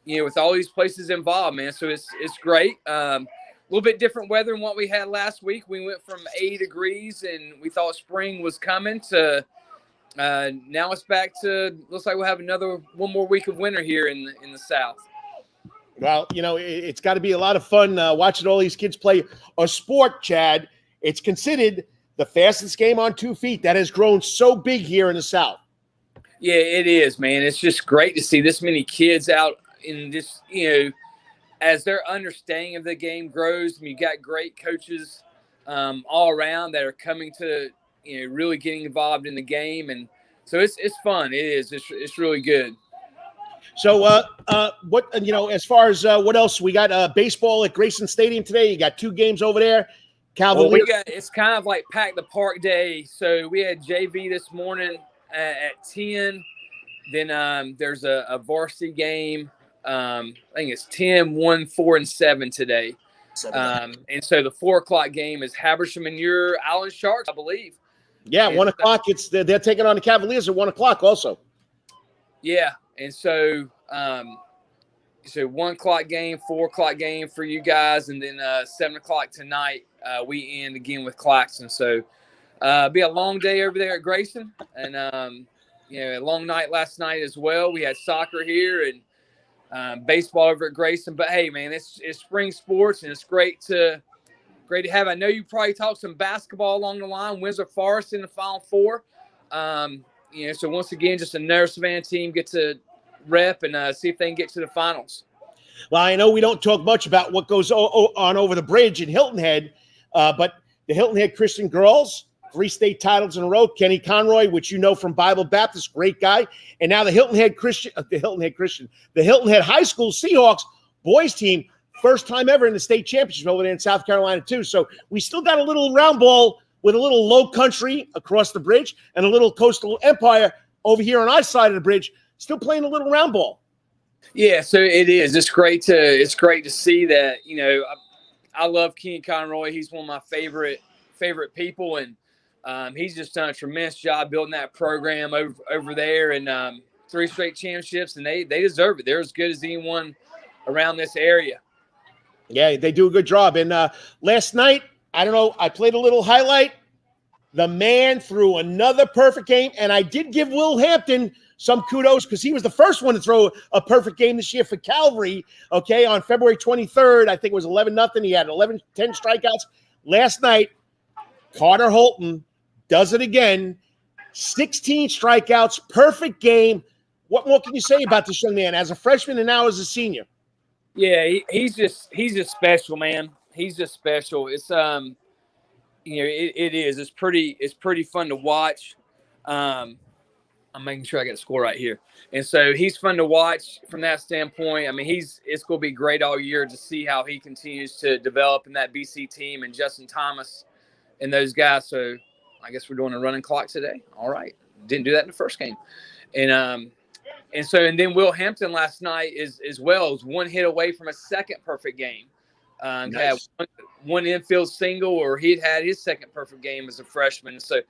with all these places involved, man. So it's great. A little bit different weather than what we had last week. We went from 80 degrees and we thought spring was coming to now it's back to, looks like we'll have one more week of winter here in the South. Well, it's got to be a lot of fun watching all these kids play a sport, Chad. It's considered the fastest game on 2 feet that has grown so big here in the South. Yeah, it is, man. It's just great to see this many kids out in this, as their understanding of the game grows. I mean, you got great coaches all around that are coming to, really getting involved in the game. And so it's fun. It is. It's really good. So what, as far as what else, we got baseball at Grayson Stadium today. You got 2 games over there. Cavaliers. Well, it's kind of like Pack the Park Day. So we had JV this morning at 10. Then there's a varsity game. I think it's 10, 1, 4, and 7 today. And so the 4 o'clock game is Habersham and your Island Sharks, I believe. Yeah, 1 o'clock. They're taking on the Cavaliers at 1 o'clock also. Yeah, and so 1 o'clock game, 4 o'clock game for you guys, and then 7 o'clock tonight we end again with Claxton. So be a long day over there at Grayson, and a long night last night as well. We had soccer here and baseball over at Grayson. But hey, man, it's spring sports, and it's great to have. I know you probably talked some basketball along the line. Windsor Forest in the Final Four. So once again, just another Savannah team get to rep and see if they can get to the finals. Well, I know we don't talk much about what goes on over the bridge in Hilton Head, but the Hilton Head Christian girls, 3 state titles in a row. Kenny Conroy, which you know from Bible Baptist, great guy. And now the Hilton Head High School Seahawks boys team, first time ever in the state championship over there in South Carolina too. So we still got a little round ball with a little low country across the bridge and a little coastal empire over here on our side of the bridge, still playing a little round ball. Yeah, so it is. It's great to see that. I love Kenny Conroy. He's one of my favorite people, and he's just done a tremendous job building that program over there, and 3 straight championships, and they deserve it. They're as good as anyone around this area. Yeah, they do a good job. And last night, I don't know, I played a little highlight. The man threw another perfect game, and I did give Will Hampton some kudos because he was the first one to throw a perfect game this year for Calvary, okay, on February 23rd. I think it was 11-0. He had 10 strikeouts. Last night, Carter Holton does it again. 16 strikeouts, perfect game. What more can you say about this young man as a freshman and now as a senior? Yeah, he's just special, man. He's just special. It's it is. It's pretty fun to watch. I'm making sure I get a score right here. And so he's fun to watch from that standpoint. I mean, it's going to be great all year to see how he continues to develop in that BC team and Justin Thomas and those guys. So I guess we're doing a running clock today. All right. Didn't do that in the first game. And then Will Hampton last night as well was 1 hit away from a second perfect game. Nice. Had one infield single, or he'd had his second perfect game as a freshman. So,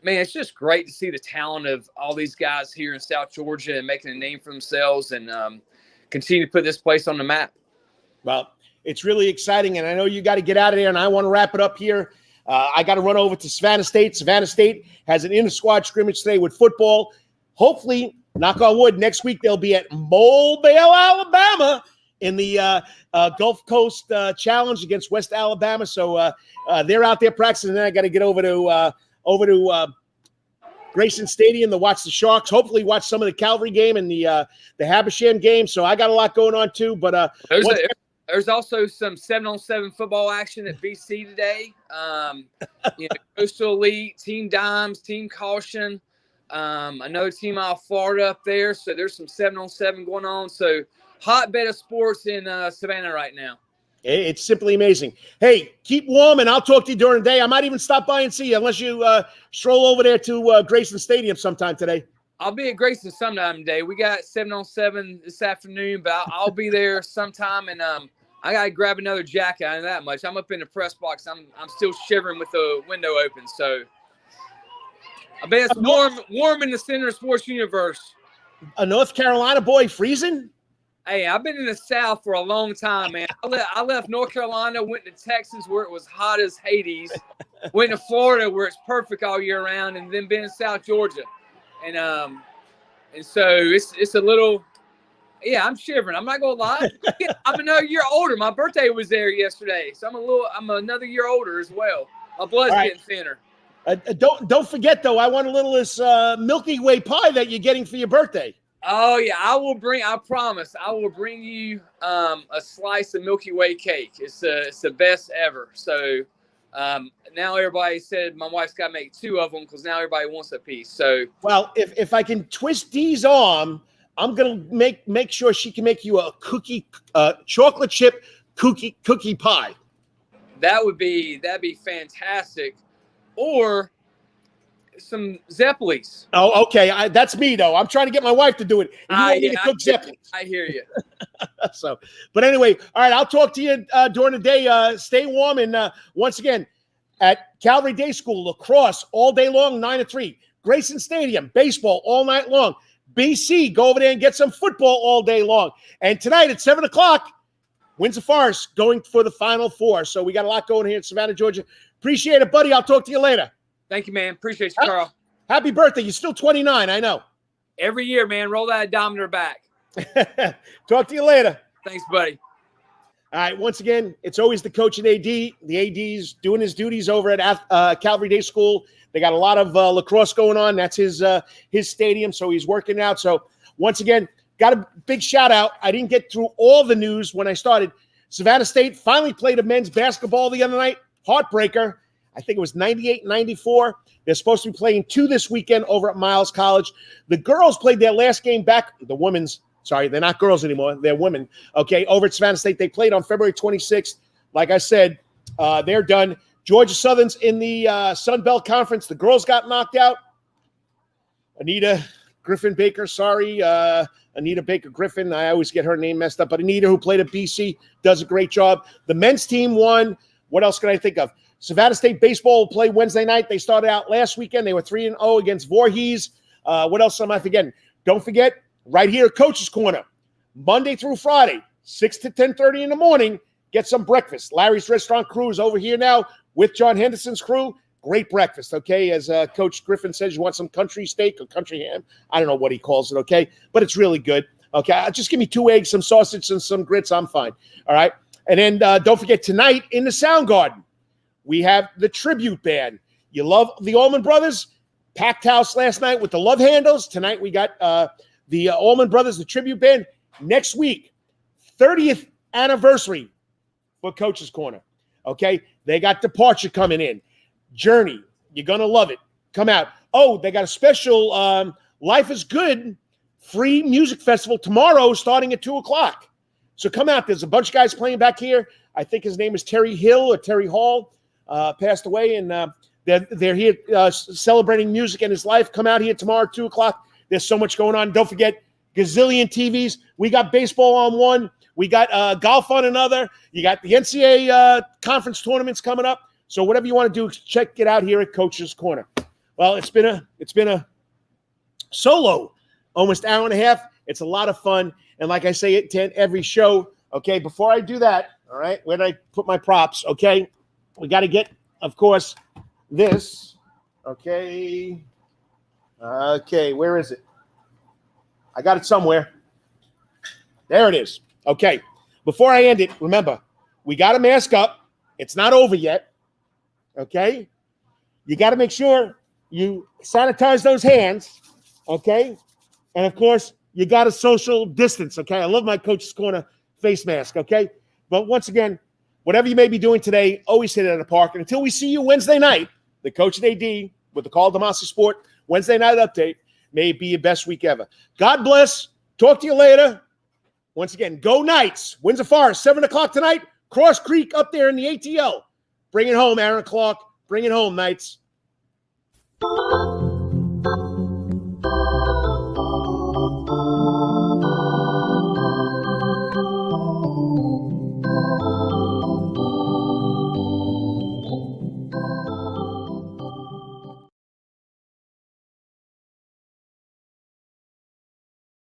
man, it's just great to see the talent of all these guys here in South Georgia and making a name for themselves and continue to put this place on the map. Well, it's really exciting, and I know you got to get out of there, and I want to wrap it up here. I got to run over to Savannah State. Savannah State has an inter-squad scrimmage today with football. Hopefully, knock on wood, next week they'll be at Mobile, Alabama in the Gulf Coast Challenge against West Alabama. So they're out there practicing, and then I got to get over to Grayson Stadium to watch the Sharks. Hopefully, watch some of the Calvary game and the Habersham game. So I got a lot going on too. But there's also some 7-on-7 football action at BC today. Coastal Elite, Team Dimes, Team Caution. Another team out of Florida up there. So there's some 7-on-7 going on. So hotbed of sports in Savannah right now. It's simply amazing. Hey, keep warm, and I'll talk to you during the day. I might even stop by and see you, unless you stroll over there to Grayson Stadium sometime today. I'll be at Grayson sometime today. We got 7-on-7 this afternoon, but I'll be there sometime, and I got to grab another jacket. I know that much. I'm up in the press box. I'm still shivering with the window open, so I bet it's warm in the center of sports universe. A North Carolina boy freezing? Hey, I've been in the South for a long time, man. I left North Carolina, went to Texas where it was hot as Hades, went to Florida where it's perfect all year round, and then been in South Georgia. and so it's a little. Yeah, I'm shivering. I'm not gonna lie. I'm another year older. My birthday was there yesterday, so I'm another year older as well. My blood's getting thinner. Don't forget though, I want a little this Milky Way pie that you're getting for your birthday. Oh yeah, I promise I will bring you a slice of Milky Way cake. It's the best ever. So now everybody said my wife's got to make 2 of them because now everybody wants a piece. So well, if I can twist Dee's arm, I'm gonna make sure she can make you a chocolate chip cookie pie. that'd be fantastic. Or some Zeppelis. Oh, okay. That's me though. I'm trying to get my wife to do it. You want me to cook Zeppelis. I hear you. So, but anyway, all right. I'll talk to you during the day. Stay warm, and once again, at Calvary Day School, lacrosse all day long, 9 to 3. Grayson Stadium, baseball all night long. BC, go over there and get some football all day long. And tonight at 7 o'clock, Windsor Forest going for the Final Four. So we got a lot going here in Savannah, Georgia. Appreciate it, buddy. I'll talk to you later. Thank you, man. Appreciate you, Carl. Happy birthday. You're still 29, I know. Every year, man. Roll that odometer back. Talk to you later. Thanks, buddy. All right. Once again, it's always the coach and AD. The AD's doing his duties over at Calvary Day School. They got a lot of lacrosse going on. That's his stadium, so he's working out. So once again, got a big shout out. I didn't get through all the news when I started. Savannah State finally played a men's basketball the other night. Heartbreaker. I think it was 98-94. They're supposed to be playing 2 this weekend over at Miles College. The girls played their last game back. The women's, sorry, they're not girls anymore. They're women. Okay, over at Savannah State. They played on February 26th. Like I said, they're done. Georgia Southern's in the Sun Belt Conference. The girls got knocked out. Anita Griffin Baker, sorry. Anita Baker Griffin. I always get her name messed up. But Anita, who played at BC, does a great job. The men's team won. What else can I think of? Savannah State baseball will play Wednesday night. They started out last weekend. They were 3-0 against Voorhees. What else am I forgetting? Don't forget, right here at Coach's Corner, Monday through Friday, 6 to 10:30 in the morning, get some breakfast. Larry's Restaurant Crew is over here now with John Henderson's crew. Great breakfast, okay? As Coach Griffin says, you want some country steak or country ham? I don't know what he calls it, okay? But it's really good, okay? Just give me 2 eggs, some sausage, and some grits. I'm fine, all right? And then don't forget, tonight in the Soundgarden, we have the tribute band. You love the Allman Brothers? Packed house last night with the Love Handles. Tonight we got the Allman Brothers, the tribute band. Next week, 30th anniversary for Coach's Corner. Okay? They got Departure coming in. Journey. You're going to love it. Come out. Oh, they got a special Life is Good free music festival tomorrow starting at 2 o'clock. So come out. There's a bunch of guys playing back here. I think his name is Terry Hill or Terry Hall. Passed away, and they're here celebrating music and his life. Come out here tomorrow at 2 o'clock. There's so much going on. Don't forget, gazillion TVs. We got baseball on one. We got golf on another. You got the NCAA conference tournaments coming up. So whatever you want to do, check it out here at Coach's Corner. Well, it's been a solo, almost hour and a half. It's a lot of fun, and like I say, it every show. Okay, before I do that, all right, where did I put my props? Okay. We got to get, of course, this. Okay. Okay, where is it? I got it somewhere. There it is. Okay. Before I end it, remember, we got to mask up. It's not over yet. Okay? You got to make sure you sanitize those hands. Okay? And, of course, you got to social distance. Okay? I love my Coach's Corner face mask. Okay? But once again, whatever you may be doing today, always hit it at the park. And until we see you Wednesday night, the Coach and AD with the Karl DeMasi Sport Wednesday night update, may it be your best week ever. God bless. Talk to you later. Once again, go Knights. Windsor Forest, 7 o'clock tonight. Cross Creek up there in the ATL. Bring it home, Aaron Clark. Bring it home, Knights.